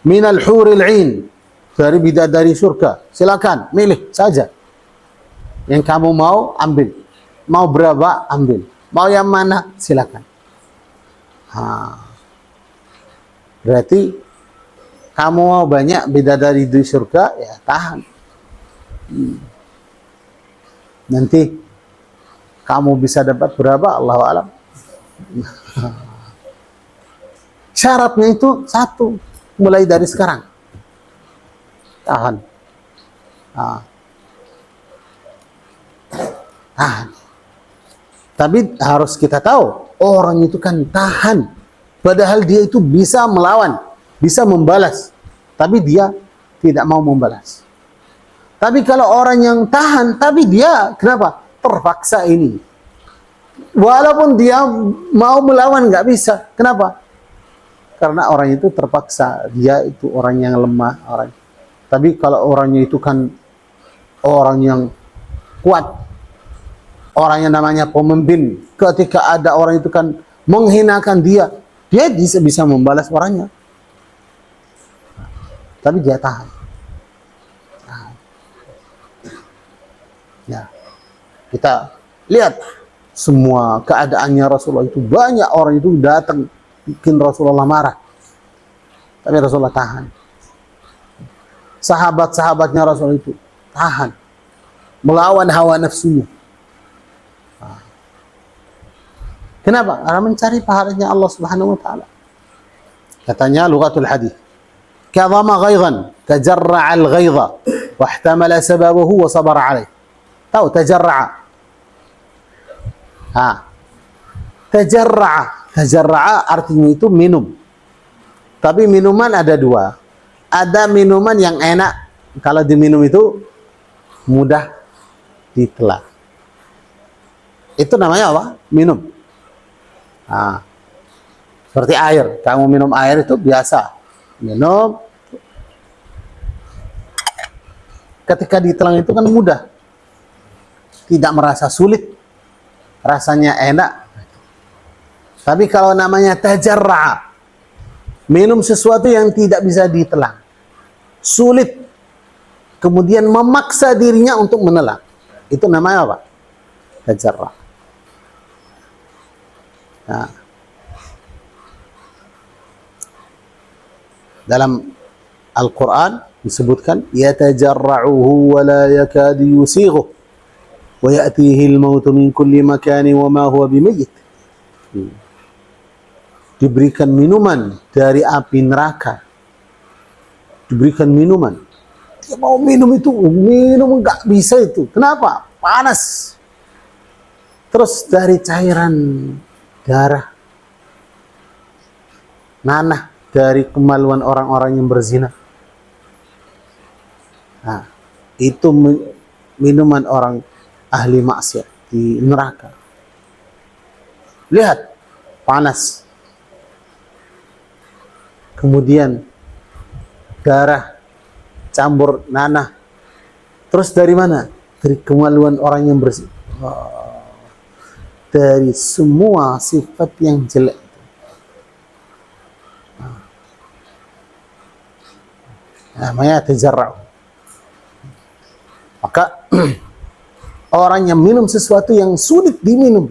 minal huril 'ain, dari bidadari surga, silakan, milih saja. Yang kamu mau, ambil. Mau berapa, ambil. Mau yang mana, silakan. Berarti kamu mau banyak bidadari di surga, ya tahan. Nanti kamu bisa dapat berapa, Allahu a'lam. Syaratnya itu satu, mulai dari sekarang. Tahan. Tahan. Tapi harus kita tahu, orang itu kan tahan. Padahal dia itu bisa melawan, bisa membalas. Tapi dia tidak mau membalas. Tapi kalau orang yang tahan, tapi dia kenapa? Terpaksa ini. Walaupun dia mau melawan, nggak bisa. Kenapa? Karena orang itu terpaksa. Dia itu orang yang lemah. Tapi kalau orangnya itu kan orang yang kuat. Orang yang namanya pemimpin. Ketika ada orang itu kan menghinakan dia bisa membalas orangnya. Tapi dia tahan. Ya. Kita lihat semua keadaannya Rasulullah itu, banyak orang itu datang bikin Rasulullah marah. Tapi Rasulullah tahan. Sahabat-sahabatnya Rasulullah itu tahan. Melawan hawa nafsunya. Kenapa? Karena mencari pahalanya Allah Subhanahu wa taala. Katanya lughatul hadis. Kadhama ghaidhan, tajarra'a al-ghaidha wa ihtamala sababahu wa sabara 'alaih. Tahu tajarra'a? Tajarra'a artinya itu minum. Tapi minuman ada dua. Ada minuman yang enak, kalau diminum itu mudah ditelan. Itu namanya apa? Minum. Seperti air. Kamu minum air itu biasa. Minum. Ketika ditelan itu kan mudah. Tidak merasa sulit. Rasanya enak. Tapi kalau namanya tajarra', minum sesuatu yang tidak bisa ditelan. Sulit. Kemudian memaksa dirinya untuk menelan. Itu namanya apa? Tajarra'. Dalam Al-Quran disebutkan yatajarra'uhu wa la yakadu yusighuh wa ya'tihi al-mautu min kulli makani wa ma huwa bimayyit. Diberikan minuman dari api neraka. Diberikan minuman. Dia mau minum itu, minum enggak bisa itu. Kenapa? Panas. Terus dari cairan darah, nanah dari kemaluan orang-orang yang berzina. Itu minuman orang ahli maksiat di neraka. Lihat, panas. Kemudian darah campur nanah. Terus dari mana? Dari kemaluan orang yang berzina. Dari semua sifat yang jelek. Namanya tajarra'. Maka orang yang minum sesuatu yang sulit diminum,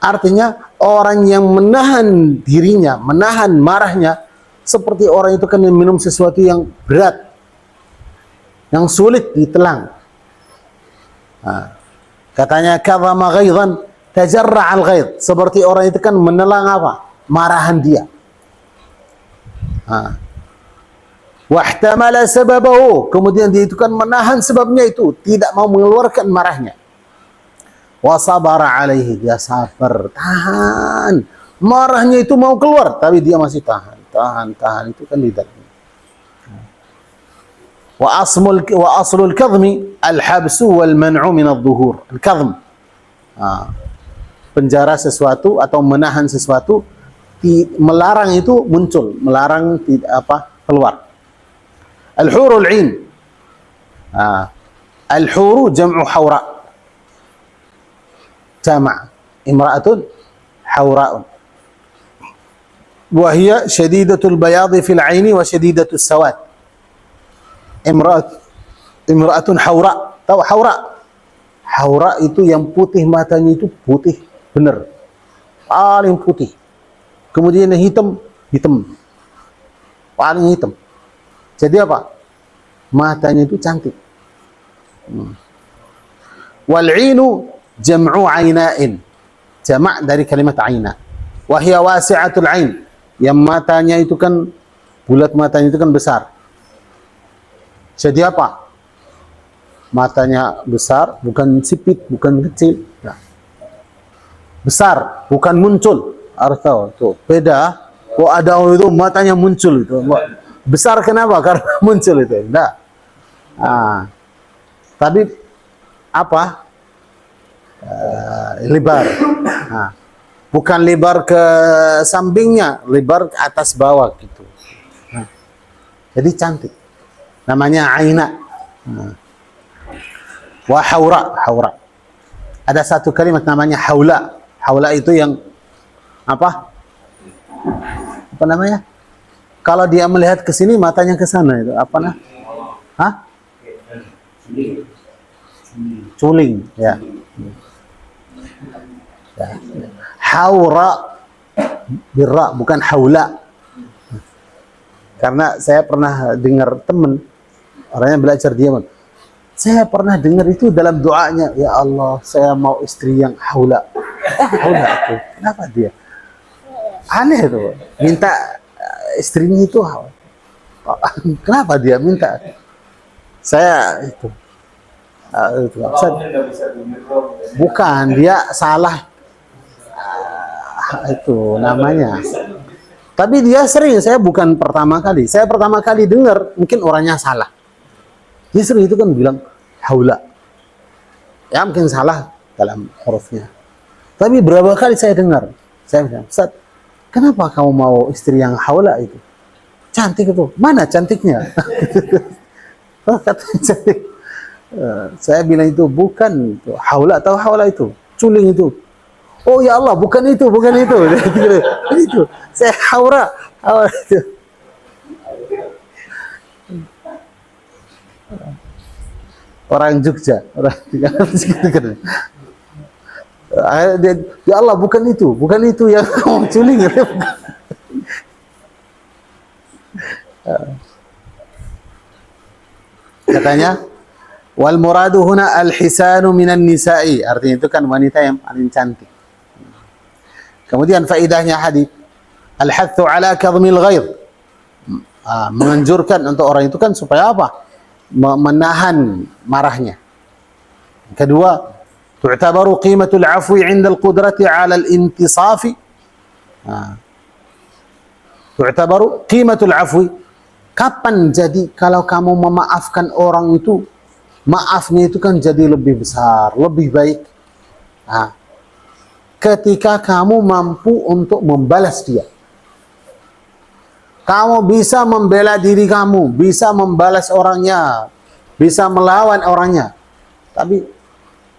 artinya orang yang menahan dirinya, menahan marahnya, seperti orang itu kan yang minum sesuatu yang berat, yang sulit ditelan. Katanya kadhama ghaidhan tajarra' al-ghaidh, seperti orang itu kan menelan apa? marahan dia. Wahtamala sababahu, kemudian dia itu kan menahan sebabnya itu, tidak mau mengeluarkan marahnya. Wasabara alaihi, dia sabar, tahan. Marahnya itu mau keluar, tapi dia masih tahan itu kan di dalamnya. Wa aslul kadhmi al-habsu wal man'u min adh-dhuhur. Al-kadhm, penjara sesuatu atau menahan sesuatu, melarang itu muncul, melarang keluar. Al-hurul 'ain. Al-huru jam'u hawra. Jama' imra'atun hawra'un. Wa hiya shadidatul bayad fil 'aini wa shadidatus sawad. Imra'atun hawra. Tahu hawra? Hawra itu yang putih, matanya itu putih benar. Paling putih. Kemudian yang hitam. Paling hitam. Jadi apa? Matanya itu cantik. Wal'inu jam'u 'aina'in. Jama' dari kalimat 'aina. Wa hiya wasi'atul 'ain. Yang matanya itu kan bulat, matanya itu kan besar. Jadi apa? Matanya besar, bukan sipit, bukan kecil. Nah. Besar, bukan muncul. Harus tahu tuh. Beda. Kok ada orang itu matanya muncul itu. Besar kenapa? Karena muncul itu. Enggak. Tapi apa? Lebar. Bukan lebar ke sampingnya, lebar ke atas bawah gitu. Jadi cantik. Namanya aina. Wa hawra. Ada satu kalimat namanya haula. Haula itu yang apa? Apa namanya? Kalau dia melihat ke sini, matanya ke sana itu apa nah? Culing, ya. Haura birra, bukan haula. Karena saya pernah dengar teman orangnya belajar diam. Saya pernah dengar itu dalam doanya, ya Allah, saya mau istri yang haula. Haula itu, kenapa dia? Aneh itu, minta istrinya itu kenapa dia minta? Saya itu bukan, dia salah itu namanya. Tapi dia sering, saya bukan pertama kali. Saya pertama kali dengar, mungkin orangnya salah. Dia sering itu kan bilang haula. Ya mungkin salah dalam hurufnya. Tapi berapa kali saya dengar, saya bilang, Ustaz, kenapa kamu mau istri yang haula itu? Cantik itu. Mana cantiknya? Katanya cantik. Saya bilang itu bukan itu. Haula, tahu haula itu? Culing itu. Oh ya Allah, bukan itu. Itu. Saya haura itu. Orang Jogja, orang ya Allah, bukan itu yang kamu culing. Katanya wal muradu huna al hisanu minan nisa'i, artinya itu kan wanita yang paling cantik. Kemudian faedahnya hadis al hathu ala kadhmil ghaidh, menganjurkan untuk orang itu kan supaya apa? Menahan marahnya. Kedua, tu'tabaru qimatul afwi 'inda al-qudrati 'ala al-intisafi. Tu'tabaru qimatul afwi. Kapan jadi kalau kamu memaafkan orang itu, maafnya itu kan jadi lebih besar, lebih baik. Ketika kamu mampu untuk membalas dia. Kamu bisa membela diri kamu, bisa membalas orangnya, bisa melawan orangnya. Tapi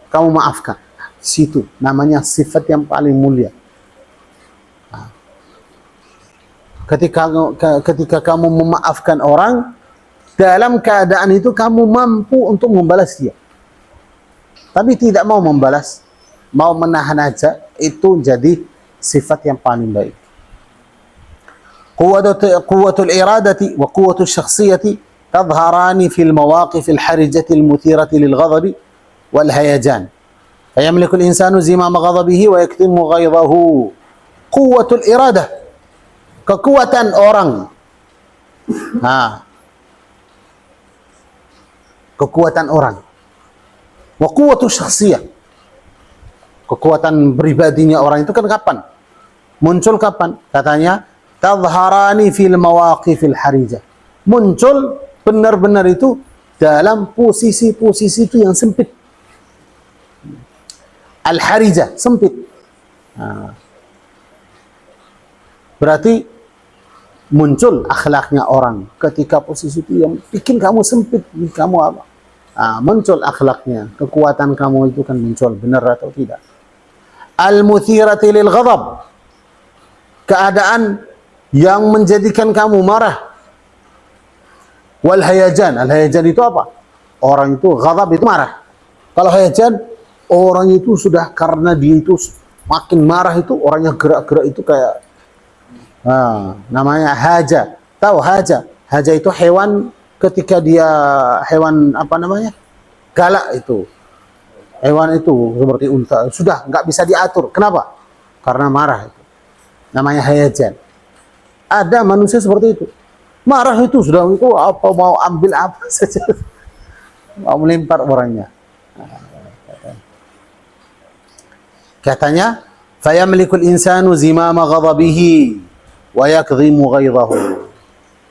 kamu maafkan. Situ namanya sifat yang paling mulia. Ketika kamu memaafkan orang, dalam keadaan itu kamu mampu untuk membalas dia. Tapi tidak mau membalas, mau menahan aja, itu jadi sifat yang paling baik. قوة الإرادة وقوة الشخصية تظهران في المواقف الحرجة المثيرة للغضب والهيجان فيملك الإنسان زمام غضبه ويكتم غيظه. quwwatul iradah, kekuatan orang. Kekuatan orang. Wa quwwatul syakhsiyah, kekuatan pribadinya orang itu kan kapan? Muncul kapan? Katanya, tadhharani fil mawaqifil harijah. Muncul benar-benar itu dalam posisi-posisi itu yang sempit. Al-harijah, sempit. Berarti muncul akhlaknya orang ketika posisi itu yang bikin kamu sempit, kamu apa? Muncul akhlaknya, kekuatan kamu itu kan muncul, benar atau tidak? Al-muthirati lil ghadab, keadaan yang menjadikan kamu marah. Wal hayajan, al-hayajan itu apa? Orang itu ghadab itu marah. Kalau hayajan, orang itu sudah karena dia itu makin marah itu orangnya gerak-gerak itu kayak namanya haja. Tahu haja? Haja itu hewan ketika dia hewan apa namanya? Galak itu. Hewan itu seperti unta sudah nggak bisa diatur. Kenapa? Karena marah itu. Namanya hayajan. Ada manusia seperti itu. Marah itu sudah itu apa mau ambil apa saja. Mau melempar orangnya. Katanya, fayamlikul insanu zimama ghadabihi wa yakdhimu ghaidahu.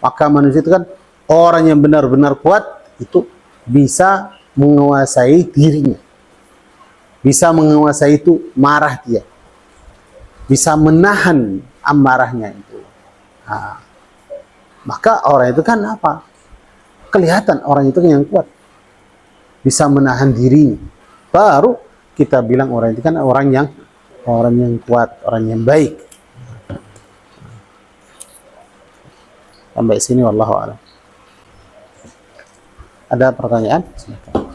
Maka manusia itu kan orang yang benar-benar kuat itu bisa menguasai dirinya. Bisa menguasai itu marah dia. Bisa menahan amarahnya itu. Maka orang itu kan apa? Kelihatan orang itu yang kuat. Bisa menahan dirinya. Baru kita bilang orang itu kan orang yang kuat, orang yang baik. Sampai sini wallahu a'lam. Ada pertanyaan? Silakan.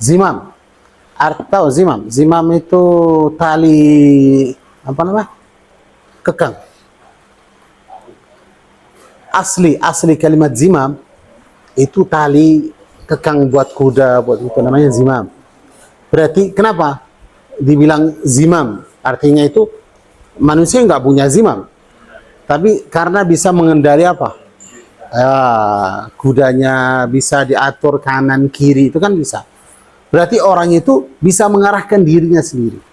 Zimam. Tahu zimam? Zimam itu tali apa namanya? Kekang. Asli kalimat zimam itu tali kekang buat kuda, buat itu namanya zimam. Berarti kenapa dibilang zimam? Artinya itu manusia nggak punya zimam, tapi karena bisa mengendali apa? Kudanya bisa diatur kanan kiri, itu kan bisa. Berarti orang itu bisa mengarahkan dirinya sendiri.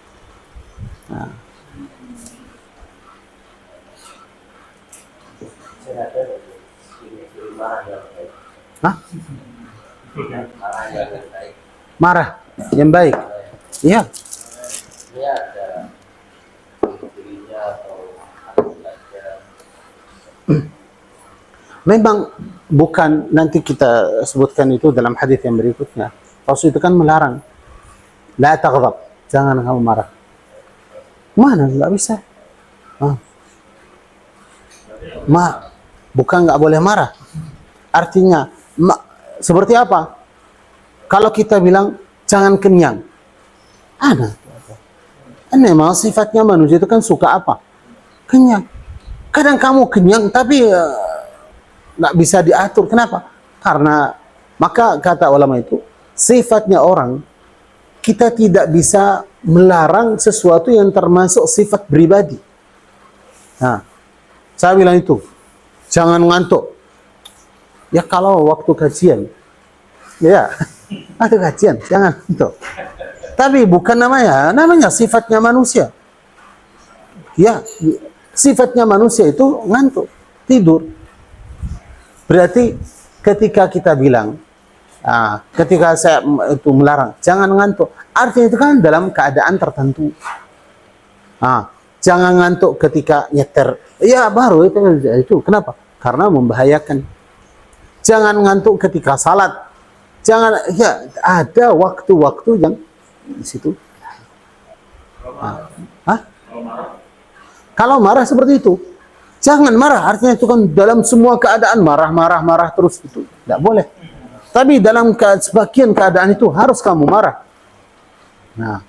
Marah yang baik. Iya. Memang bukan, nanti kita sebutkan itu dalam hadis yang berikutnya. Rasul itu kan melarang. La taghdab, jangan kamu marah. Mana nggak bisa? Bukan nggak boleh marah. Artinya seperti apa? Kalau kita bilang jangan kenyang, memang sifatnya manusia itu kan suka apa? Kenyang. Kadang kamu kenyang tapi nggak bisa diatur. Kenapa? Karena maka kata ulama itu sifatnya orang, kita tidak bisa melarang sesuatu yang termasuk sifat pribadi. Saya bilang itu, jangan ngantuk. Ya kalau waktu kajian, ya waktu kajian, jangan ngantuk. Tapi bukan namanya sifatnya manusia. Ya, sifatnya manusia itu ngantuk, tidur. Berarti ketika kita bilang, ketika saya itu melarang, jangan ngantuk. Artinya itu kan dalam keadaan tertentu. Jangan ngantuk ketika nyetir. Ya baru itu. Kenapa? Karena membahayakan. Jangan ngantuk ketika salat. Jangan. Ya ada waktu-waktu di situ. Hah? Kalau marah seperti itu, jangan marah. Artinya itu kan dalam semua keadaan marah terus itu tidak boleh. Tapi dalam sebagian keadaan itu harus kamu marah. Nah,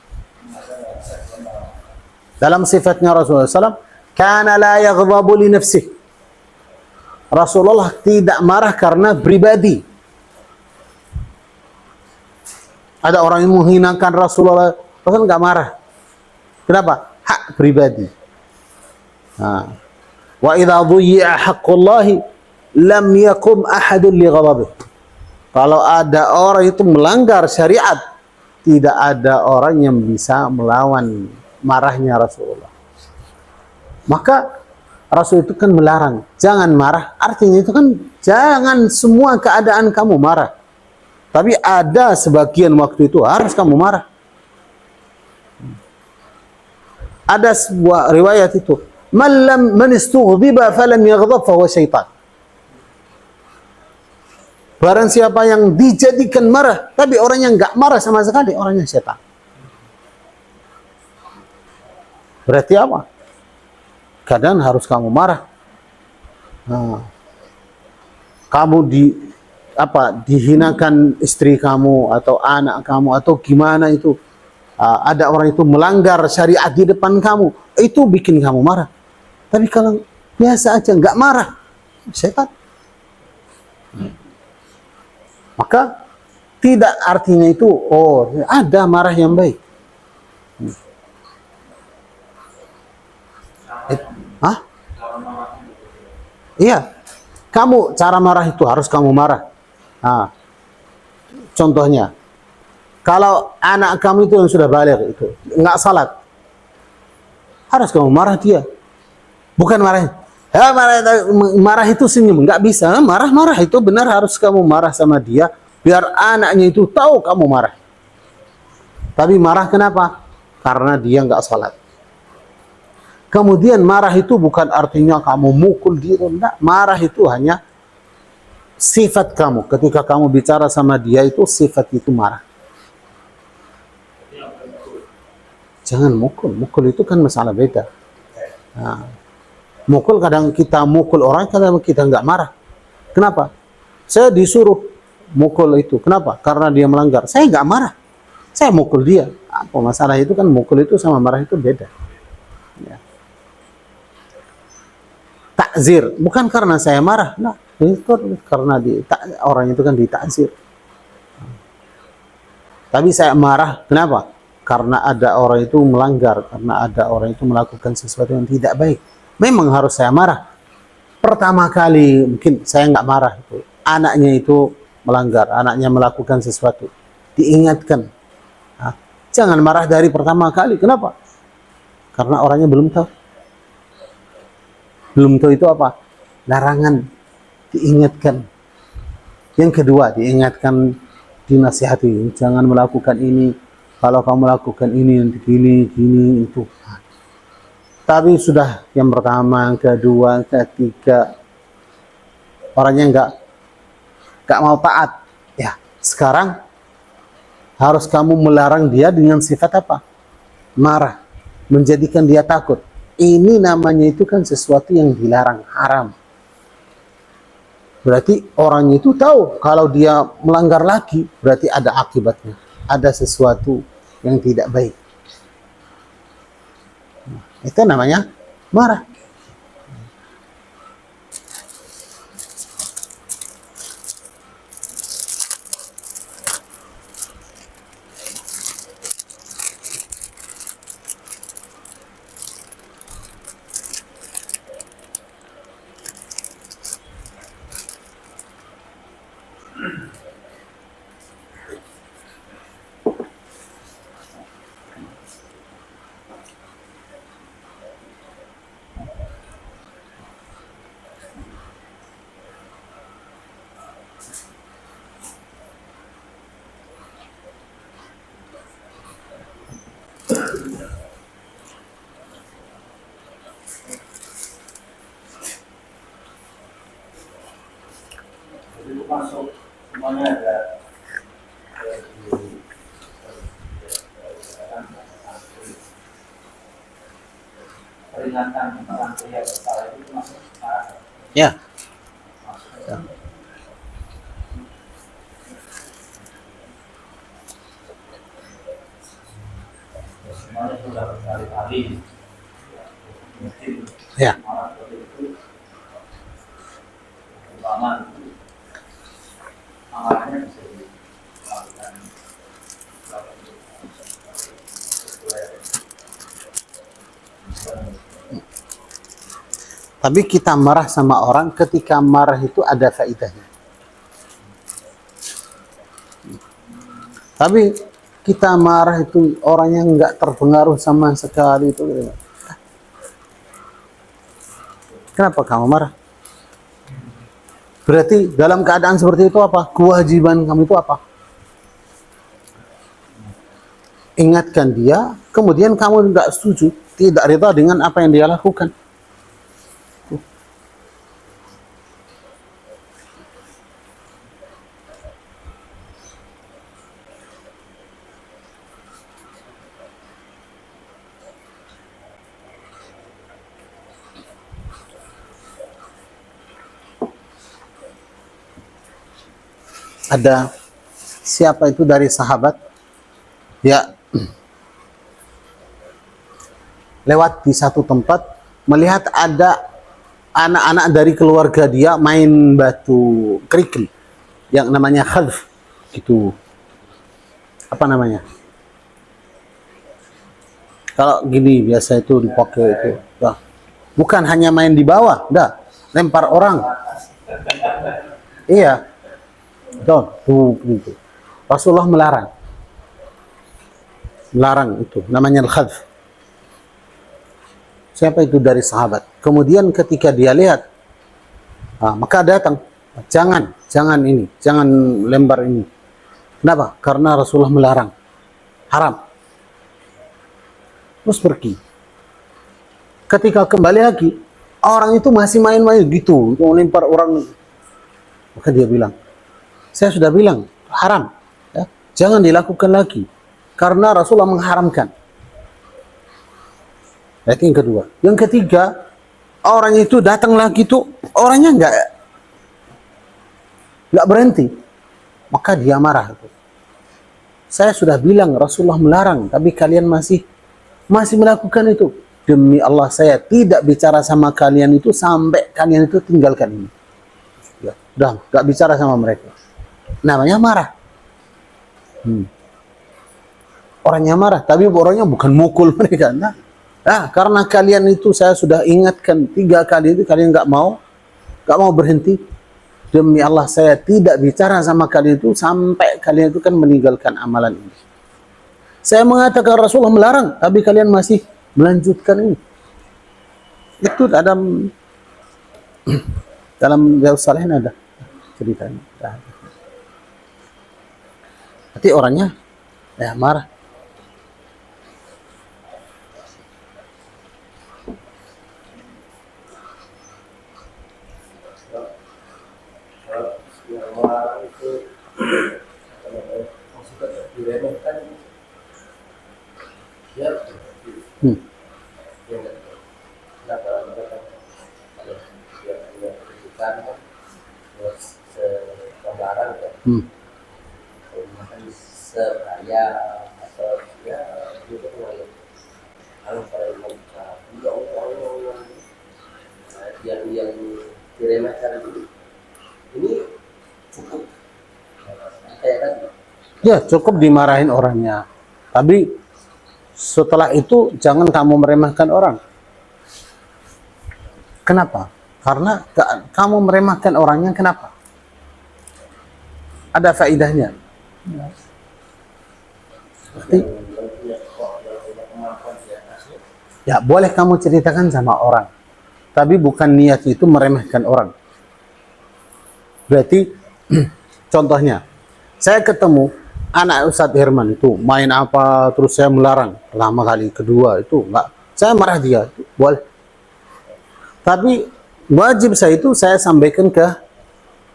dalam sifatnya Rasulullah SAW, kana la yaghdabu li nafsih. Rasulullah tidak marah karena pribadi. Ada orang yang menghinakan Rasulullah, Rasul nggak marah. Kenapa? Hak pribadi. Nah, wa idza dhuyya haqqullahi lam yakum ahadun li ghadabihi. Kalau ada orang itu melanggar syariat, tidak ada orang yang bisa melawan marahnya Rasulullah. Maka Rasul itu kan melarang, jangan marah. Artinya itu kan jangan semua keadaan kamu marah. Tapi ada sebagian waktu itu harus kamu marah. Ada sebuah riwayat itu, man istughdiba falam yaghdab fa huwa syaitan. Barang siapa yang dijadikan marah, tapi orang yang enggak marah sama sekali, orangnya setan. Berarti apa? Kadang harus kamu marah. Nah, kamu dihinakan istri kamu atau anak kamu atau gimana itu, ada orang itu melanggar syariat di depan kamu, itu bikin kamu marah. Tapi kalau biasa aja enggak marah, setan. Maka tidak artinya itu, oh ada marah yang baik. Hah? Iya, kamu cara marah itu harus kamu marah. Nah, contohnya, kalau anak kamu itu yang sudah balik itu nggak salat, harus kamu marah dia. Bukan marah, ya marah itu senyum, nggak bisa. Marah itu benar harus kamu marah sama dia, biar anaknya itu tahu kamu marah. Tapi marah kenapa? Karena dia nggak salat. Kemudian marah itu bukan artinya kamu mukul dia, enggak. Marah itu hanya sifat kamu. Ketika kamu bicara sama dia itu sifat itu marah. Jangan mukul. Mukul itu kan masalah beda. Nah, mukul kadang kita mukul orang, kadang kita nggak marah. Kenapa? Saya disuruh mukul itu. Kenapa? Karena dia melanggar. Saya nggak marah. Saya mukul dia. Apa masalah itu kan mukul itu sama marah itu beda. Ya. Takzir, bukan karena saya marah, nah, itu karena orang itu kan ditakzir. Tapi saya marah, kenapa? Karena ada orang itu melanggar, karena ada orang itu melakukan sesuatu yang tidak baik. Memang harus saya marah. Pertama kali mungkin saya nggak marah, itu anaknya itu melanggar, anaknya melakukan sesuatu, diingatkan. Nah, jangan marah dari pertama kali, kenapa? Karena orangnya belum tahu. Belum tahu itu apa? Larangan, diingatkan. Yang kedua, diingatkan, dinasihati, jangan melakukan ini. Kalau kamu melakukan ini, nanti gini, itu. Tapi sudah yang pertama, yang kedua, ketiga, orangnya nggak mau taat. Ya, sekarang harus kamu melarang dia dengan sifat apa? Marah, menjadikan dia takut. Ini namanya itu kan sesuatu yang dilarang, haram. Berarti orangnya itu tahu kalau dia melanggar lagi, berarti ada akibatnya. Ada sesuatu yang tidak baik. Itu namanya marah.
Masuk semuanya ada
Ya. Ya. Tapi kita marah sama orang, ketika marah itu ada faedahnya. Tapi kita marah itu orang yang nggak terpengaruh sama sekali itu. Kenapa kamu marah? Berarti dalam keadaan seperti itu apa? Kewajiban kamu itu apa? Ingatkan dia, kemudian kamu nggak setuju, tidak rida dengan apa yang dia lakukan. Ada siapa itu dari sahabat, ya, lewat di satu tempat, melihat ada anak-anak dari keluarga dia main batu kerikil yang namanya khadf gitu. Apa namanya? Kalau gini biasa itu dipakai itu. Nah, bukan hanya main di bawah, dah lempar orang. Iya. Tuh, gitu. Rasulullah melarang. Melarang itu, namanya al-khadf. Siapa itu dari sahabat? Kemudian ketika dia lihat, maka datang, jangan ini, jangan lempar ini. Kenapa? Karena Rasulullah melarang. Haram. Terus pergi. Ketika kembali lagi, orang itu masih main-main gitu, mau lempar orang. Maka dia bilang, saya sudah bilang, haram. Ya, jangan dilakukan lagi. Karena Rasulullah mengharamkan. Itu yang kedua. Yang ketiga, orang itu datang lagi tuh, orangnya nggak berhenti. Maka dia marah. Saya sudah bilang Rasulullah melarang, tapi kalian masih melakukan itu. Demi Allah, saya tidak bicara sama kalian itu sampai kalian itu tinggalkan ini. Ya, udah nggak bicara sama mereka. Namanya marah. Orangnya marah, tapi orangnya bukan mukul mereka. Karena kalian itu saya sudah ingatkan 3 kali itu, kalian nggak mau berhenti. Demi Allah, saya tidak bicara sama kalian itu sampai kalian itu kan meninggalkan amalan ini. Saya mengatakan Rasulullah melarang, tapi kalian masih melanjutkan ini. Itu dalam Riyadhus Shalihin ada ceritanya. Berarti orangnya marah.
yang diremehkan ini cukup kayak tadi.
Ya, cukup dimarahin orangnya. Tapi setelah itu jangan kamu meremehkan orang. Kenapa? Karena kamu meremehkan orangnya, kenapa? Ada faedahnya. Ya, boleh kamu ceritakan sama orang. Tapi bukan niat itu meremehkan orang. Berarti, contohnya, saya ketemu anak Ustadz Herman itu main apa, terus saya melarang. Pertama kali, kedua itu enggak. Saya marah dia, boleh. Tapi wajib saya itu saya sampaikan ke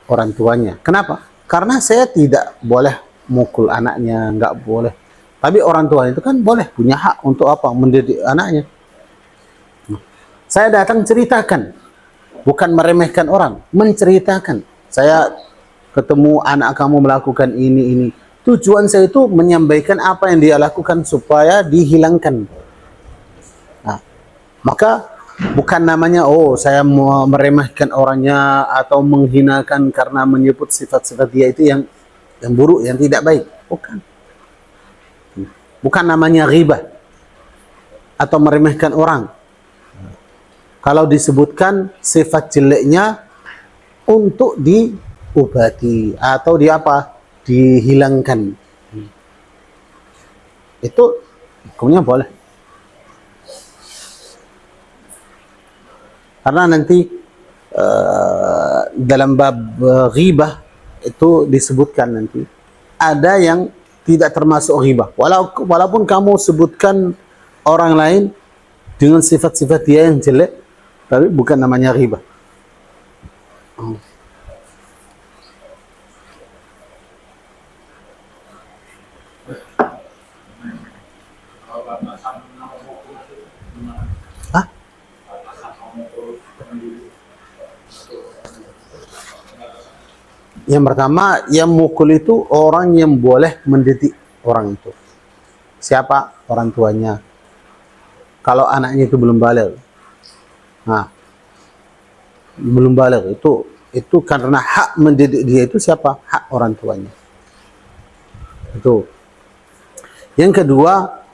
orang tuanya. Kenapa? Karena saya tidak boleh mukul anaknya, enggak boleh. Tapi orang tua itu kan boleh, punya hak untuk apa? Mendidik anaknya. Saya datang ceritakan. bukan meremehkan orang, menceritakan. Saya ketemu anak kamu melakukan ini. Tujuan saya itu menyampaikan apa yang dia lakukan supaya dihilangkan. Nah, maka bukan namanya saya mau meremehkan orangnya atau menghinakan karena menyebut sifat-sifat dia itu yang buruk, yang tidak baik. Bukan namanya ghibah atau meremehkan orang. Kalau disebutkan sifat jeleknya untuk diobati atau dihilangkan, itu hukumnya boleh. Karena nanti dalam bab ghibah itu disebutkan nanti ada yang tidak termasuk ghibah. Walaupun kamu sebutkan orang lain dengan sifat-sifat dia yang jelek, tapi bukan namanya ghibah. Hah? Yang pertama, yang mukul itu orang yang boleh mendidik orang itu. Siapa? Orang tuanya. Kalau anaknya itu belum balik. Nah, belum balik itu karena hak mendidik dia itu siapa? Hak orang tuanya. Itu. Yang kedua,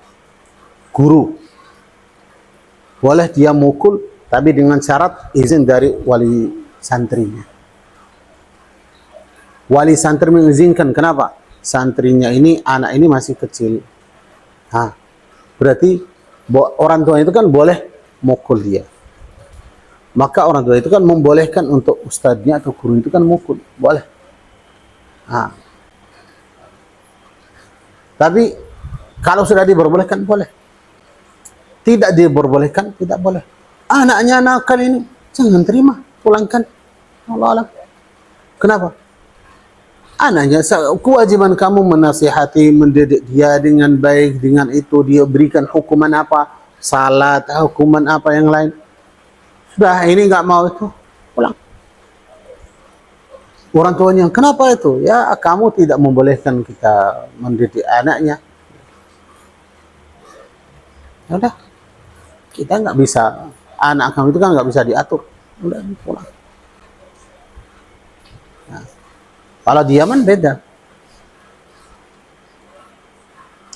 guru. Boleh dia mukul, tapi dengan syarat izin dari wali santrinya. Wali santri mengizinkan. Kenapa? Santrinya ini, anak ini masih kecil. Nah, berarti orang tua itu kan boleh mukul dia. Maka orang tua itu kan membolehkan untuk ustadznya atau guru itu kan mukul. Boleh. Nah. Tapi kalau sudah diperbolehkan, boleh. Tidak diperbolehkan, tidak boleh. Anaknya nakal ini, jangan terima, pulangkan. Allah alam. Kenapa? Anaknya, kewajiban kamu menasihati, mendidik dia dengan baik, dengan itu dia berikan hukuman apa, salat, hukuman apa yang lain. Sudah, ini nggak mau itu, pulang. Orang tuanya, kenapa itu? Ya, kamu tidak membolehkan kita mendidik anaknya. Ya udah, kita nggak bisa, anak kamu itu kan nggak bisa diatur. Udah, pulang. Nah, kalau diaman beda.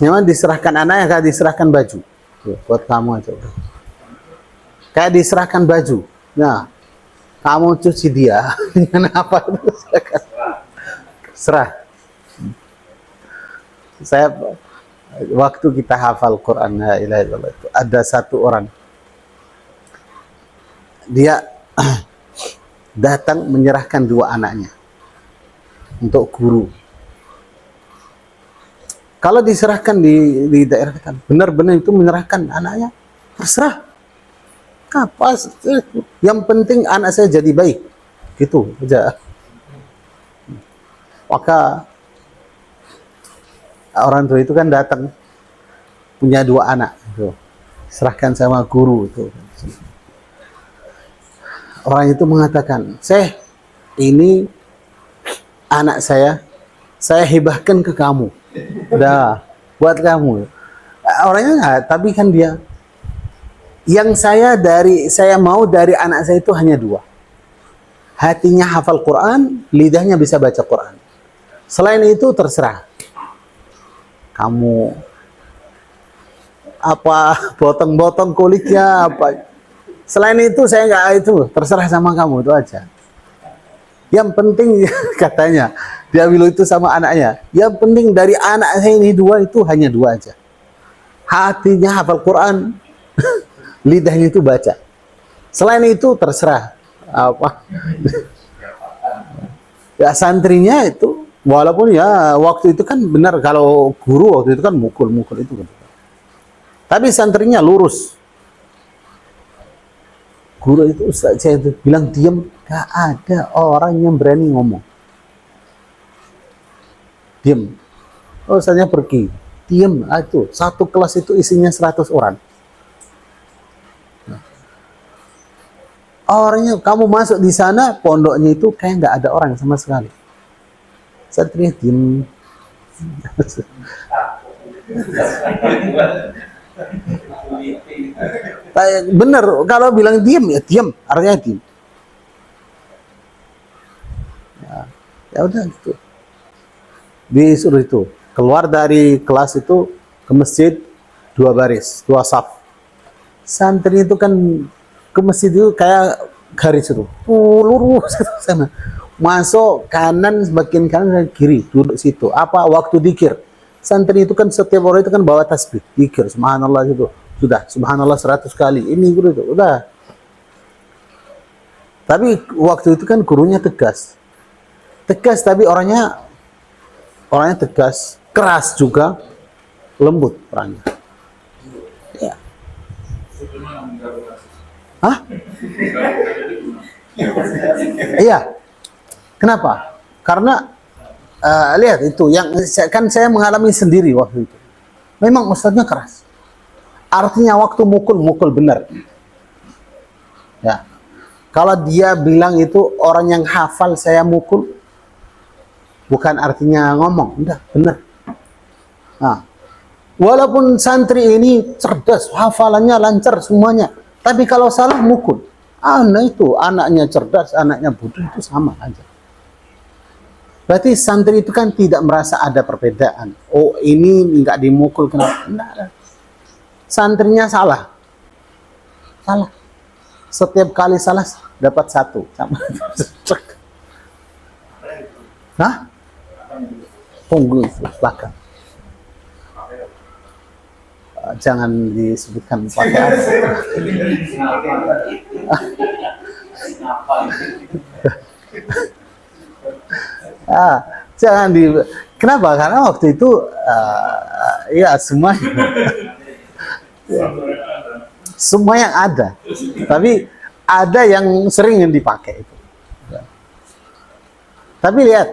Memang diserahkan anaknya kayak diserahkan baju. Tuh, buat kamu aja. Kayak diserahkan baju. Nah, kamu cuci dia dengan apa itu serah. Saya waktu kita hafal Quran, la ilaha illallah, itu ada satu orang dia datang menyerahkan dua anaknya untuk guru. Kalau diserahkan di daerah kita, benar-benar itu menyerahkan anaknya, terserah. Apa? Yang penting anak saya jadi baik, gitu aja. Maka orang tua itu kan datang punya dua anak, gitu. Serahkan sama guru itu. Orang itu mengatakan, ini anak saya hibahkan ke kamu. Udah, buat kamu. Orangnya enggak, tapi kan dia. Yang saya mau dari anak saya itu hanya dua. Hatinya hafal Quran, lidahnya bisa baca Quran. Selain itu terserah. Kamu apa potong-potong kulitnya apa. Selain itu saya nggak, itu terserah sama kamu, itu aja. Yang penting katanya dia bilang itu sama anaknya. Yang penting dari anak saya ini dua itu hanya dua aja. Hatinya hafal Quran, lidahnya itu baca. Selain itu terserah apa. Ya santrinya itu walaupun ya waktu itu kan benar, kalau guru waktu itu kan mukul itu kan. Tapi santrinya lurus. Guru itu Ustaz saya itu bilang diam, gak ada orang yang berani ngomong. Diam. Oh, Ustaznya pergi. Diam, itu satu kelas itu isinya 100 orang. Orangnya kamu masuk di sana, pondoknya itu kayak nggak ada orang sama sekali. Santrinya diem. Bener, kalau bilang diem ya diem, artinya diem. Ya udah gitu. Disuruh itu keluar dari kelas itu ke masjid, 2 baris, 2 saf. Santri itu kan ke masjid itu kayak garis itu, lurus ke sana. Masuk kanan, bagian kanan kiri, duduk situ. Apa waktu dikir? Santri itu kan setiap orang itu kan bawa tasbih, dikir, subhanallah itu. Sudah, subhanallah 100 kali. Ini guru itu, udah. Tapi waktu itu kan gurunya tegas. Tegas tapi orangnya tegas, keras juga, lembut orangnya. Ya. Hah? Iya. Kenapa? Karena lihat itu yang kan saya mengalami sendiri waktu itu. Memang ustadznya keras. Artinya waktu mukul benar. Ya. Kalau dia bilang itu orang yang hafal saya mukul, bukan artinya ngomong, udah benar. Nah, walaupun santri ini cerdas, hafalannya lancar semuanya, tapi kalau salah mukul. Anaknya cerdas, anaknya bodoh itu sama aja. Berarti santri itu kan tidak merasa ada perbedaan. Oh ini nggak dimukul kenapa? Enggak. Santrinya salah. Setiap kali salah dapat 1. Sama. Hah? Tunggu belakang. Jangan disebutkan pakai jangan di. Kenapa? Karena waktu itu ya semua yang ada, tapi ada yang sering yang dipakai itu. Tapi lihat,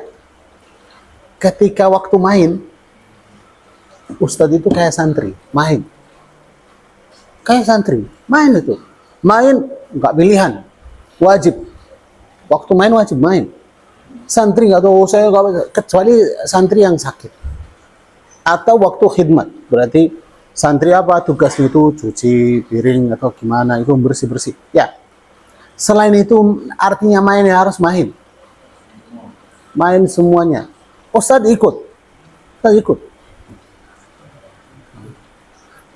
ketika waktu main, ustadz itu kayak santri, main itu, nggak pilihan, wajib. Waktu main wajib main. Santri nggak tahu saya kecuali santri yang sakit atau waktu khidmat, berarti santri apa tugasnya itu cuci piring atau gimana itu bersih ya. Selain itu artinya main ya harus main semuanya. Ustadz ikut.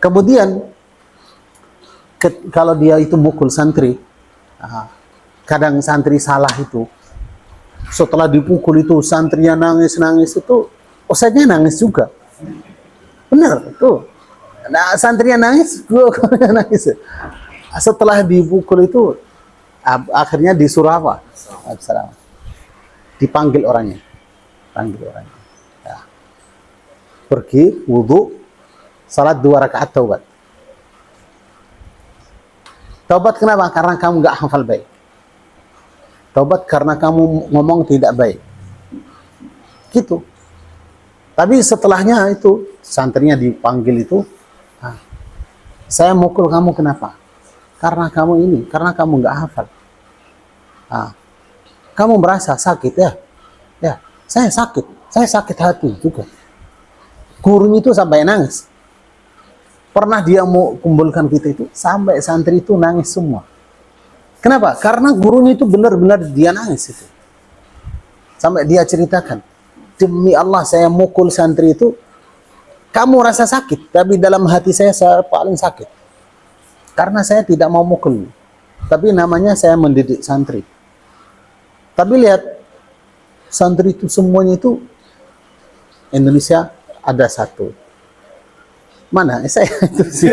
Kemudian kalau dia itu mukul santri, kadang santri salah itu. Setelah dipukul itu santrinya nangis itu, ustadznya nangis juga. Bener tuh. Nah, santrinya nangis, gua nangis. Setelah dipukul itu, akhirnya disuruh apa? Dipanggil orangnya. Ya. Pergi, wudhu, salat 2 rakaat taubat. Taubat kenapa? Karena kamu nggak hafal baik. Taubat karena kamu ngomong tidak baik. Gitu. Tapi setelahnya itu, santrinya dipanggil itu, saya mukul kamu kenapa? Karena kamu nggak hafal. Kamu merasa sakit ya? Ya, saya sakit hati juga. Gurunya itu sampai nangis. Pernah dia mau kumpulkan kita itu, sampai santri itu nangis semua. Kenapa? Karena gurunya itu benar-benar dia nangis itu. Sampai dia ceritakan, demi Allah saya mukul santri itu, kamu rasa sakit, tapi dalam hati saya paling sakit. Karena saya tidak mau mukul. Tapi namanya saya mendidik santri. Tapi lihat, santri itu semuanya itu, Indonesia ada 1. Mana? Saya itu sih.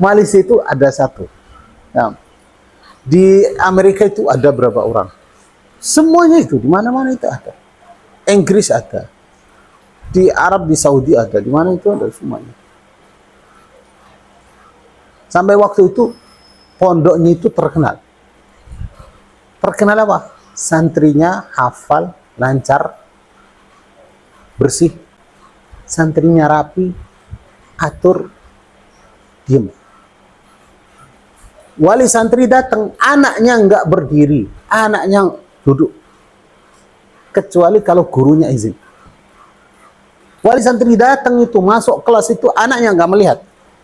Malaysia itu ada 1. Nah, di Amerika itu ada berapa orang? Semuanya itu, di mana-mana itu ada. Inggris ada. Di Arab, di Saudi ada. Di mana itu ada semuanya. Sampai waktu itu, pondoknya itu terkenal. Terkenal apa? Santrinya hafal, lancar, bersih. Santrinya rapi, atur, diem. Wali santri datang, anaknya nggak berdiri, anaknya duduk. Kecuali kalau gurunya izin. Wali santri datang itu, masuk kelas itu, anaknya nggak melihat.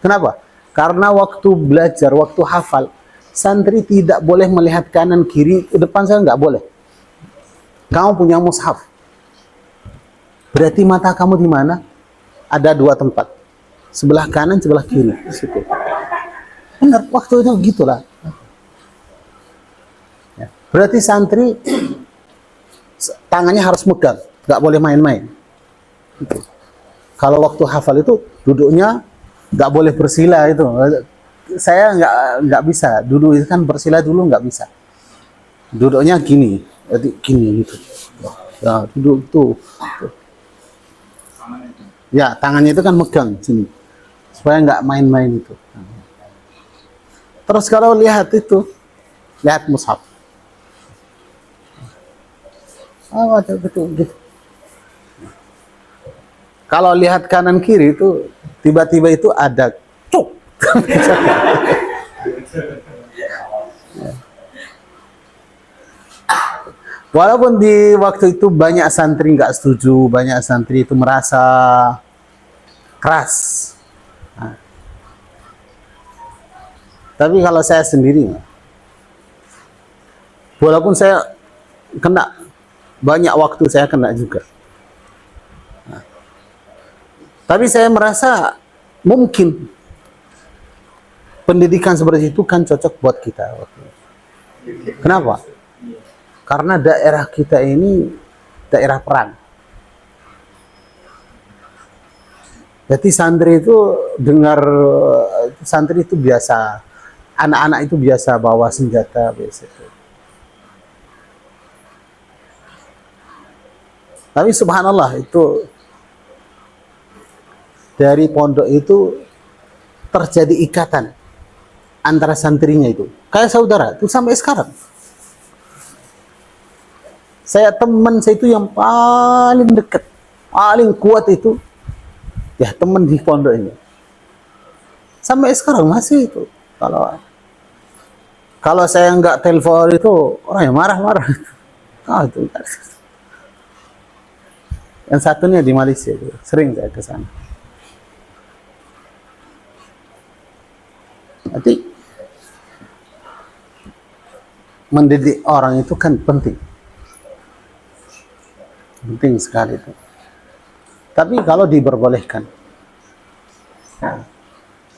Kenapa? Karena waktu belajar, waktu hafal, santri tidak boleh melihat kanan kiri, ke depan saya nggak boleh. Kamu punya mushaf. Berarti mata kamu di mana? Ada dua tempat. Sebelah kanan, sebelah kiri. Di situ. Benar, waktu itu gitulah. Ya. Berarti santri tangannya harus megang, nggak boleh main-main. Gitu. Kalau waktu hafal itu duduknya nggak boleh bersila itu. Saya nggak bisa. Dulu itu kan bersila dulu nggak bisa. Duduknya gini, jadi gini gitu. Ya, duduk tuh. Ya, tangannya itu kan megang sini. Supaya nggak main-main itu. Terus kalau lihat itu, lihat mushaf. Oh, betul gitu. Kalau lihat kanan kiri itu tiba-tiba itu ada cuk. Walaupun di waktu itu banyak santri nggak setuju, banyak santri itu merasa keras. Nah. Tapi kalau saya sendiri, walaupun saya kena banyak waktu saya kena juga. Nah. Tapi saya merasa mungkin pendidikan seperti itu kan cocok buat kita. Kenapa? Karena daerah kita ini daerah perang. Jadi santri itu dengar, santri itu biasa, anak-anak itu biasa bawa senjata biasa. Tapi subhanallah itu dari pondok itu terjadi ikatan antara santrinya itu. Kayak saudara itu sampai sekarang. Teman saya itu yang paling dekat, paling kuat itu, ya teman di pondok ini. Sampai sekarang masih itu. Kalau saya nggak telepon itu, orang yang marah-marah. Ah, itu. Yang satunya di Malaysia itu, sering saya ke sana. Jadi mendidik orang itu kan penting. Penting sekali itu. Tapi kalau diperbolehkan,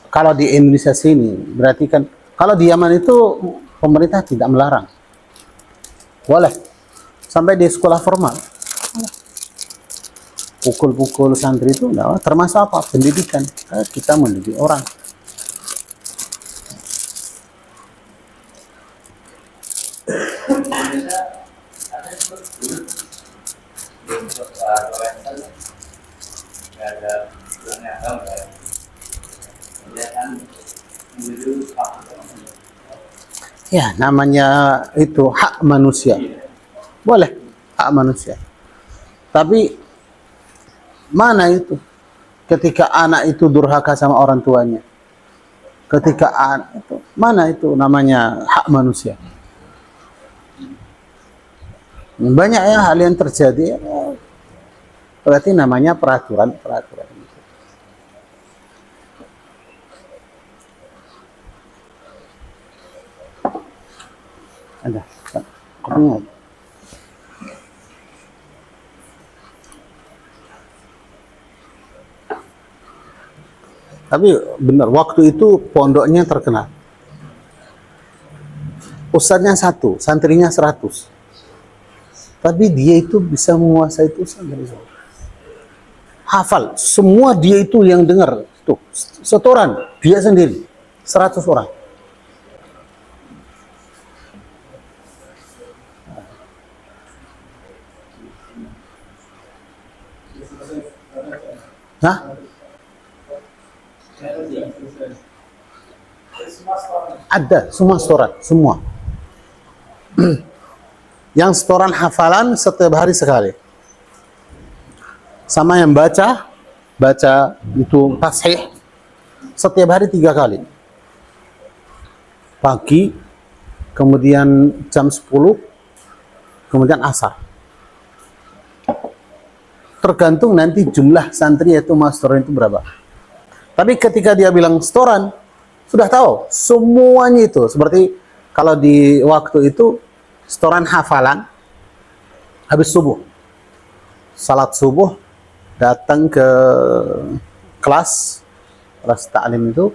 kalau di Indonesia sini berarti kan, kalau di Yaman itu pemerintah tidak melarang, boleh sampai di sekolah formal, pukul-pukul santri itu enggak, termasuk apa? Pendidikan. Kita mendidik orang. Ya, namanya itu hak manusia. Boleh, hak manusia. Tapi mana itu ketika anak itu durhaka sama orang tuanya? Ketika anak itu, mana itu namanya hak manusia? Banyak ya hal yang terjadi. Berarti namanya peraturan. Ada kopinya. Tapi benar, waktu itu pondoknya terkenal. Ustadznya 1, santrinya 100. Tapi dia itu bisa menguasai itu sendiri. Hafal, semua dia itu yang dengar. Tuh, setoran, dia sendiri. 100 orang. Hah? Ada, semua setoran, semua. Yang setoran hafalan setiap hari sekali. Sama yang baca itu tashih setiap hari 3 kali. pagi, kemudian jam 10, kemudian asar. Tergantung nanti jumlah santri yaitu mau setoran itu berapa. Tapi ketika dia bilang setoran, sudah tahu semuanya itu. Seperti kalau di waktu itu setoran hafalan habis subuh, salat subuh, datang ke kelas taklim itu,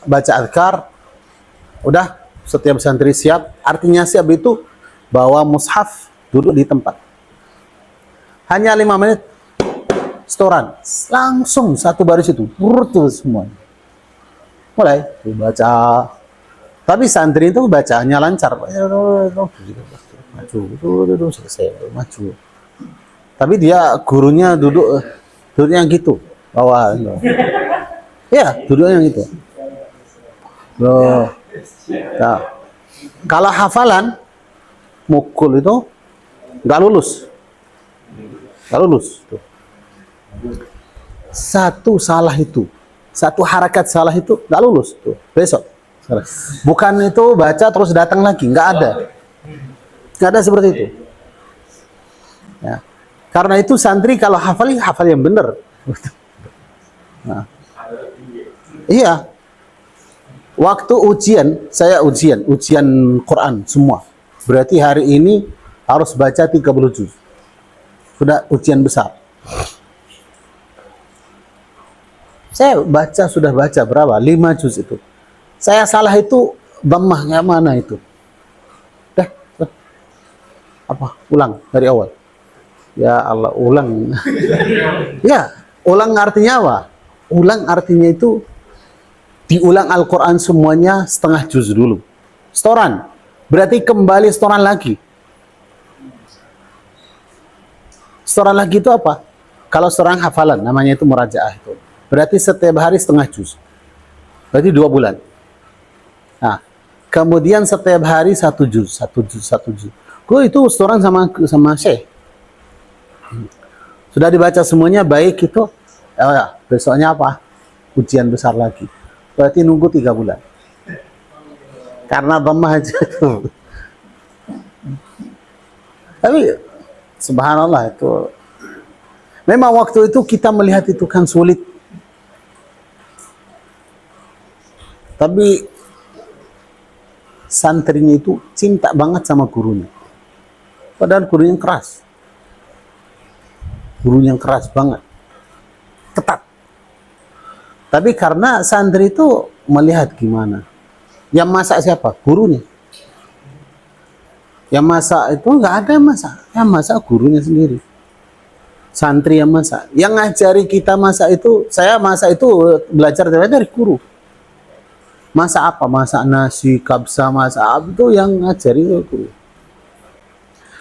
baca adkar, udah setiap santri siap. Artinya siap itu bawa mushaf, duduk di tempat. Hanya 5 menit setoran, langsung satu baris itu terus semuanya mulai baca. Tapi santri itu bacanya lancar, maju selesai, maju. Tapi dia gurunya duduknya gitu bawah, ya duduknya gitu loh. Nah, kalau hafalan mukul itu nggak lulus tuh. Satu salah itu, satu harakat salah itu nggak lulus tuh besok. Bukan itu baca terus datang lagi, nggak ada seperti itu. Ya. Karena itu santri kalau hafal yang benar. Nah, iya. Waktu ujian, saya ujian Quran semua. Berarti hari ini harus baca 30 juz. Sudah ujian besar. Saya sudah baca berapa? 5 juz itu. Saya salah itu dhammahnya mana itu? Apa? Ulang dari awal. Ya Allah, ulang. Ya, ulang artinya apa? Ulang artinya itu diulang Al-Quran semuanya setengah juz dulu. Setoran. Berarti kembali setoran lagi. Setoran lagi itu apa? Kalau setoran hafalan, namanya itu murajaah itu. Berarti setiap hari setengah juz. Berarti 2 bulan. Nah, kemudian setiap hari 1 juz. Gue itu setoran sama Syekh. Sudah dibaca semuanya baik itu. Ya, besoknya apa? Ujian besar lagi. Berarti nunggu 3 bulan. Karena dhammah aja itu. Tapi subhanallah itu. Memang waktu itu kita melihat itu kan sulit. Tapi santrinya itu cinta banget sama gurunya. Padahal gurunya keras. Gurunya keras banget. Ketat. Tapi karena santri itu melihat gimana. Yang masak siapa? Gurunya. Yang masak itu nggak ada yang masak. Yang masak gurunya sendiri. Santri yang masak. Yang ngajari kita masak itu, saya masak itu belajar dari guru. Masak apa? Masak nasi, kabsa, masak apa itu yang ngajari guru.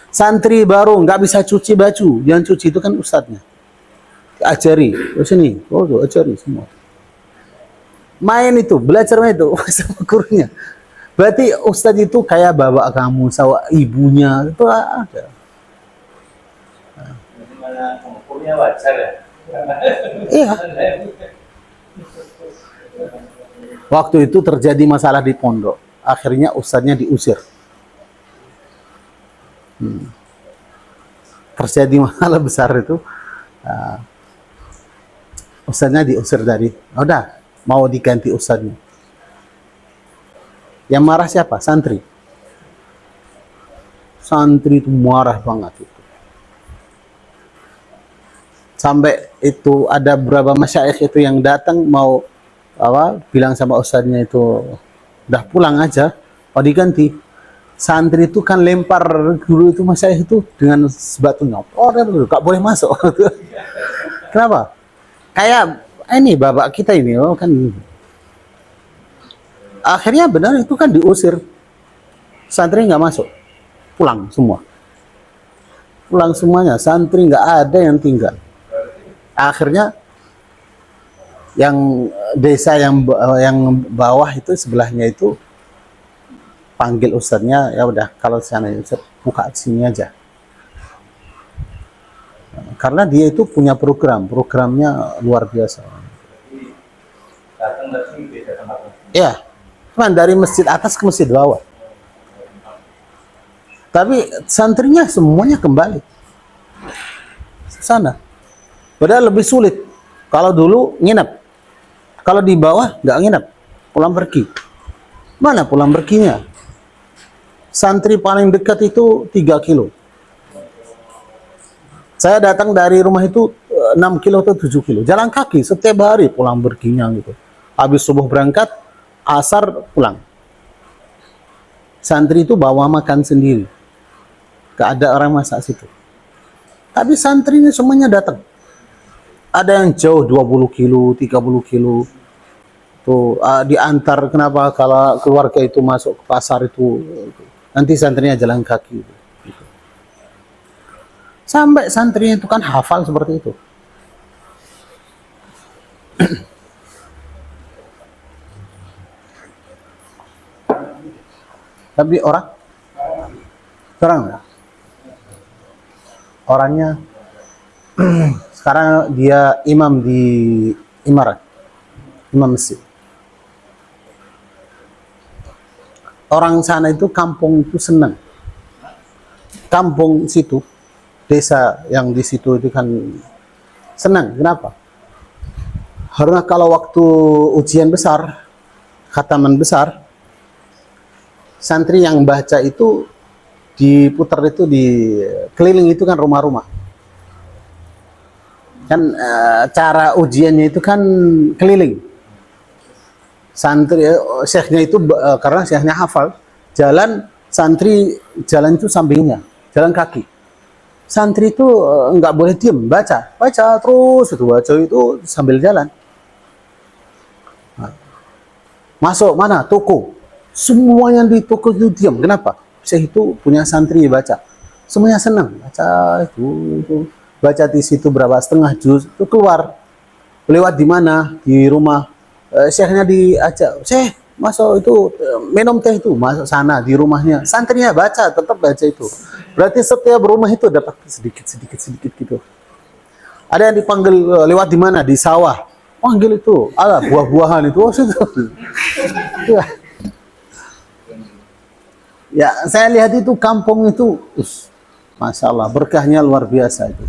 Santri baru nggak bisa cuci baju. Yang cuci itu kan ustadznya. Ajari. Oh sini. Oh tuh, ajari semua. Main itu, belajar main itu sama gurunya. Berarti ustadz itu kayak bapak kamu, sama ibunya itu ada.
Umurnya wajar ya.
Iya. Waktu itu terjadi masalah di pondok. Akhirnya ustadznya diusir. Terjadi masalah besar itu. Ustadznya diusir dari. Udah, mau diganti ustadznya. Yang marah siapa? Santri. Santri itu marah banget itu. Sampai itu ada beberapa masyayikh itu yang datang mau bilang sama ustadznya itu udah pulang aja, mau diganti. Santri itu kan lempar guru itu masyayikh itu dengan sebatunya. Oh, gak boleh masuk. Kenapa? Kayak ini bapak kita ini kan. Akhirnya benar itu kan diusir. Santri nggak masuk. Pulang semua. Pulang semuanya. Santri nggak ada yang tinggal. Akhirnya yang desa yang bawah itu sebelahnya itu panggil ustadznya, ya udah kalau sana ustadz buka sini aja. Karena dia itu punya programnya luar biasa.
Datang dari sini beda tempat.
Ya, cuman dari masjid atas ke masjid bawah. Tapi santrinya semuanya kembali ke sana. Padahal lebih sulit. Kalau dulu nginep, kalau di bawah nggak nginep, pulang pergi. Mana pulang perginya? Santri paling dekat itu 3 kilo. Saya datang dari rumah itu 6 kilo atau 7 kilo. Jalan kaki setiap hari pulang perginya gitu. Habis subuh berangkat, asar pulang. Santri itu bawa makan sendiri. Gak ada orang masak situ. Tapi santrinya semuanya datang. Ada yang jauh 20 kilo, 30 kilo. Tuh diantar. Kenapa kalau keluarga itu masuk ke pasar itu nanti santrinya jalan kaki. Gitu. Sampai santrinya itu kan hafal seperti itu. Tapi sekarang enggak. Orangnya sekarang dia imam di Imarat, imam masjid. Orang sana itu kampung itu senang. Kampung situ, desa yang di situ itu kan senang. Kenapa? Karena kalau waktu ujian besar, khataman besar, santri yang baca itu diputar itu di keliling itu kan rumah-rumah. Kan cara ujiannya itu kan keliling. Santri syekhnya itu karena syekhnya hafal, jalan santri jalan itu sampingnya, jalan kaki. Santri itu nggak boleh diem, baca terus itu baca itu sambil jalan. Nah, masuk mana toko, semuanya di toko itu diam. Kenapa? Syekh itu punya santri baca, semuanya senang baca itu. Baca di situ berapa setengah juz itu keluar lewat di mana di rumah syekhnya diajak, Syekh masuk itu minum teh itu, masuk sana di rumahnya santrinya baca, tetap baca itu. Berarti setiap rumah itu dapat sedikit gitu. Ada yang dipanggil lewat di mana di sawah, panggil itu ada buah-buahan itu. Oh, ya. Ya saya lihat itu kampung itu Masya Allah berkahnya luar biasa itu.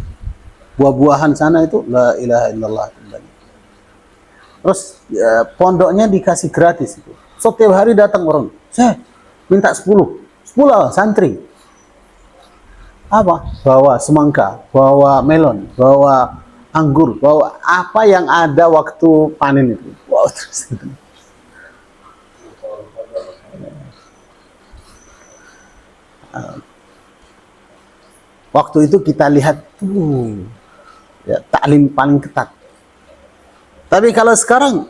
Buah-buahan sana itu la ilaha illallah. Terus pondoknya dikasih gratis itu. Setiap hari datang orang, saya minta 10 santri. Apa? Bawa semangka, bawa melon, bawa anggur, bawa apa yang ada waktu panen itu. Wow, terus gitu. Waktu itu kita lihat tuh ya, taklim paling ketat. Tapi kalau sekarang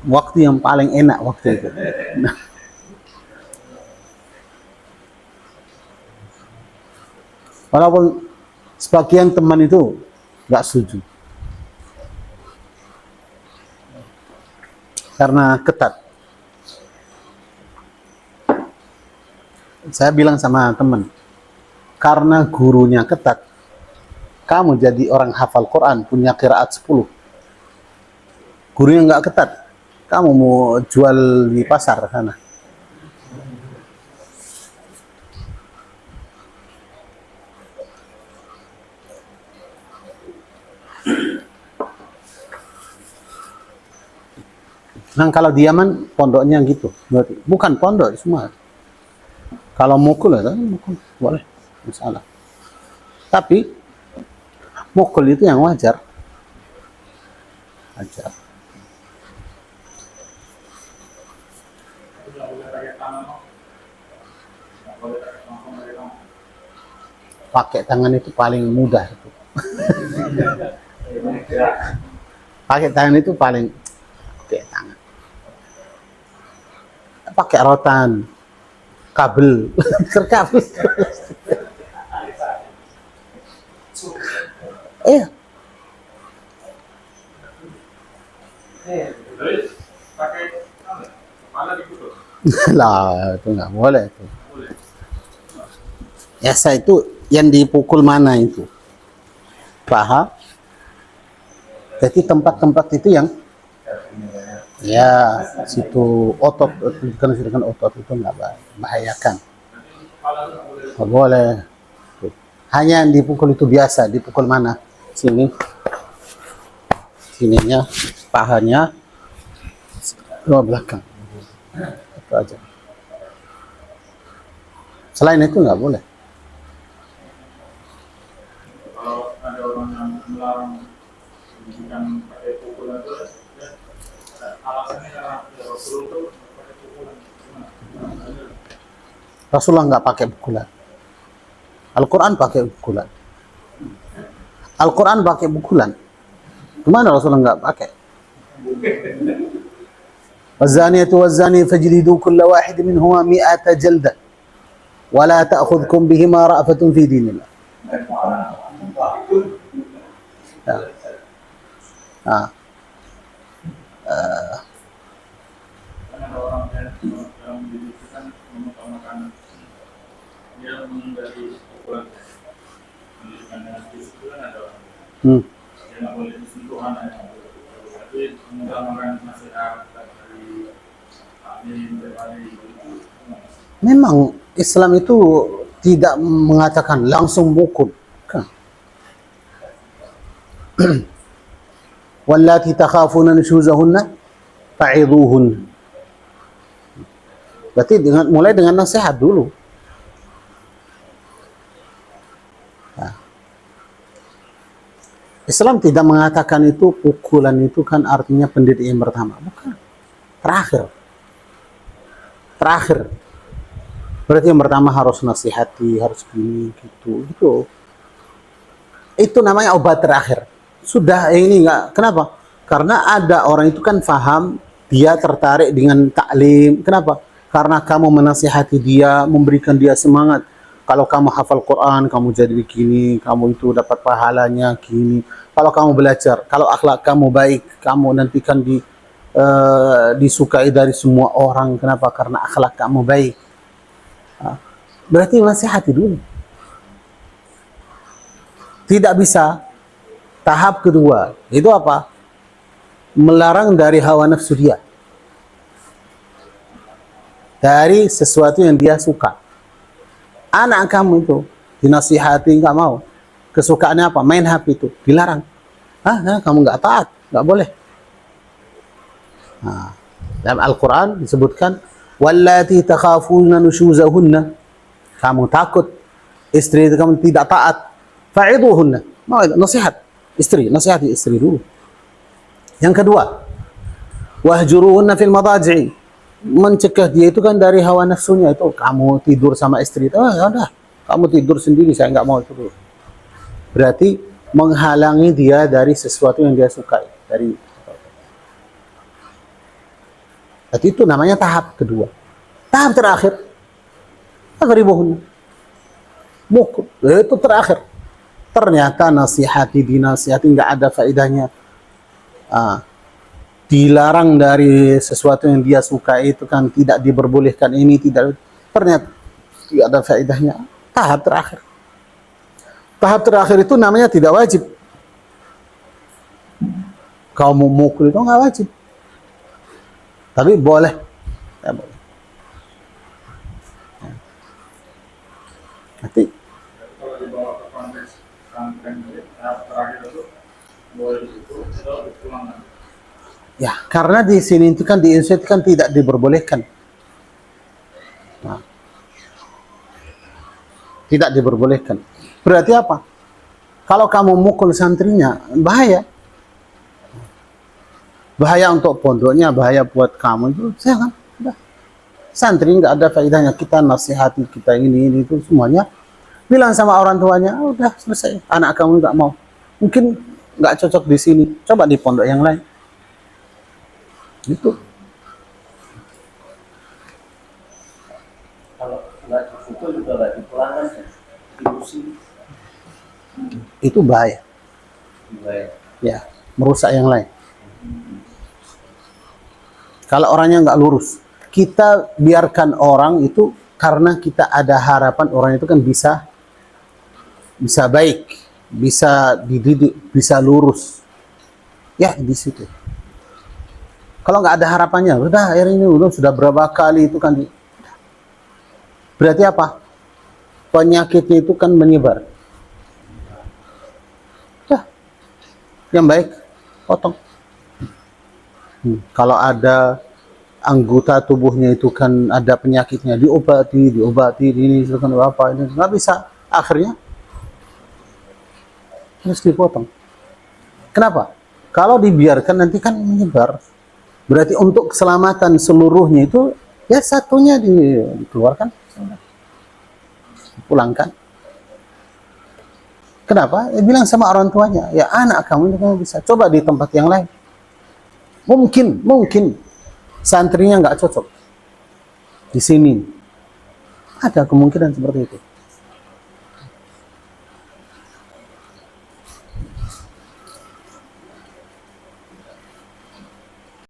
waktu yang paling enak waktu itu. Nah, walaupun sebagian teman itu nggak setuju karena ketat. Saya bilang sama teman, karena gurunya ketat, kamu jadi orang hafal Quran, punya qiraat 10. Gurunya nggak ketat, kamu mau jual di pasar sana. Nah kalau di Yaman, pondoknya gitu. Berarti bukan pondok semua. Kalau mukul ya, mukul boleh, masalah. Tapi mukul itu yang wajar. Pakai tangan itu paling mudah itu. Pakai tangan itu paling pakai tangan. Pakai rotan, kabel, terkabel. Iya. Lah, itu nggak boleh itu. Ya saya itu yang dipukul mana itu? Paha. Jadi tempat-tempat itu yang Ya, situ otot, kan sedangkan otot itu nggak bahayakan. Nggak boleh. Hanya yang dipukul itu biasa, dipukul mana? Sini, sininya, pahanya, dua belakang. Itu aja. Selain itu nggak boleh.
Kalau ada orang yang melarang pendidikan pakai pukulan itu, ya, alasannya karena ya, Rasul itu pakai pukulan. Gimana?
Rasulullah nggak pakai pukulan. Al-Quran pakai pukulan. Al-Quran pakai pukulan. Gimana Rasulullah nggak pakai? Wazaniyatu wazani fajlidu kulla wahid minhuma mi'ata jaldah. Wala ta'khudhukum bihima ra'fatun fi dinillah. Ya. Nah.
Karena ada orang yang dalam pendidikan mengutamakan dia menghindari pukulan. Pendidikan dengan fisik itu kan ada orang yang nggak boleh disentuh anaknya. Tapi mengutamakan nasihat dari ahli itu.
Memang Islam itu tidak mengatakan langsung mukul. Kan? Wallati takhafuna nushuzahunna fa'idhuhun. Berarti mulai dengan nasihat dulu. Nah. Islam tidak mengatakan itu pukulan itu kan artinya pendidikan pertama. Bukan. Terakhir. Berarti yang pertama harus nasihati, harus gini, gitu. Itu namanya obat terakhir. Sudah ini enggak. Kenapa? Karena ada orang itu kan faham, dia tertarik dengan taklim. Kenapa? Karena kamu menasihati dia, memberikan dia semangat. Kalau kamu hafal Quran, kamu jadi begini, kamu itu dapat pahalanya gini. Kalau kamu belajar, kalau akhlak kamu baik, kamu nanti kan disukai dari semua orang. Kenapa? Karena akhlak kamu baik. Berarti nasihati dulu. Tidak bisa. Tahap kedua, itu apa? Melarang dari hawa nafsu dia. Dari sesuatu yang dia suka. Anak kamu itu dinasihati nggak mau. Kesukaannya apa? Main HP itu. Dilarang. Kamu nggak taat. Nggak boleh. Dalam Al-Quran disebutkan wallati takhafuna nushuzahunna, kamu takut istri itu kamu tidak taat, fa'idhuhunna, nasihat istri, nasihati istri dulu. Yang kedua, wahjuruhunna fil madaji'i, mencegah dia itu kan dari hawa nafsunya itu. Kamu tidur sama istri itu, ya udah, kamu tidur sendiri, saya nggak mau itu dulu. Berarti menghalangi dia dari sesuatu yang dia sukai. Jadi itu namanya tahap kedua. Tahap terakhir, adribuhunna, mukul. Itu terakhir. Ternyata dinasihati nggak ada faedahnya. Dilarang dari sesuatu yang dia suka itu kan tidak diperbolehkan ini, tidak. Ternyata tidak ada faedahnya. Tahap terakhir. Tahap terakhir itu namanya tidak wajib. Kau mau mukul itu nggak wajib. Tapi boleh. Ya, boleh. Nanti
Kalau dibawa ke konteks pesantren tahap terakhir itu boleh dipukul atau dipulangkan.
ya, karena di sini itu kan di Indonesia itu kan tidak diperbolehkan. Tidak diperbolehkan. Berarti apa? Kalau kamu mukul santrinya, bahaya. Bahaya untuk pondoknya, bahaya buat kamu itu. Jangan. Udah. Santri nggak ada faedahnya. Kita nasihati, kita ini itu semuanya. Bilang sama orang tuanya, udah selesai. Anak kamu nggak mau. Mungkin nggak cocok di sini. Coba di pondok yang lain. Gitu.
Kalau nggak dipukul juga nggak dipulangkan kan? Diusir
Itu bahaya.
juga ya.
Ya, merusak yang lain. Kalau orangnya nggak lurus, kita biarkan orang itu karena kita ada harapan orang itu kan bisa baik, bisa dididik, bisa lurus. Ya, di situ. Kalau nggak ada harapannya, udah air ini udah sudah berapa kali itu kan. Berarti apa? Penyakitnya itu kan menyebar. Dah, yang baik potong. Kalau ada anggota tubuhnya itu kan ada penyakitnya, diobati ini itu kan apa ini nggak bisa, akhirnya harus dipotong. Kenapa? Kalau dibiarkan nanti kan menyebar. Berarti untuk keselamatan seluruhnya itu ya satunya dikeluarkan, pulangkan. Kenapa? Bilang sama orang tuanya, ya anak kamu ini kamu bisa coba di tempat yang lain. Mungkin santrinya nggak cocok di sini. Ada kemungkinan seperti itu.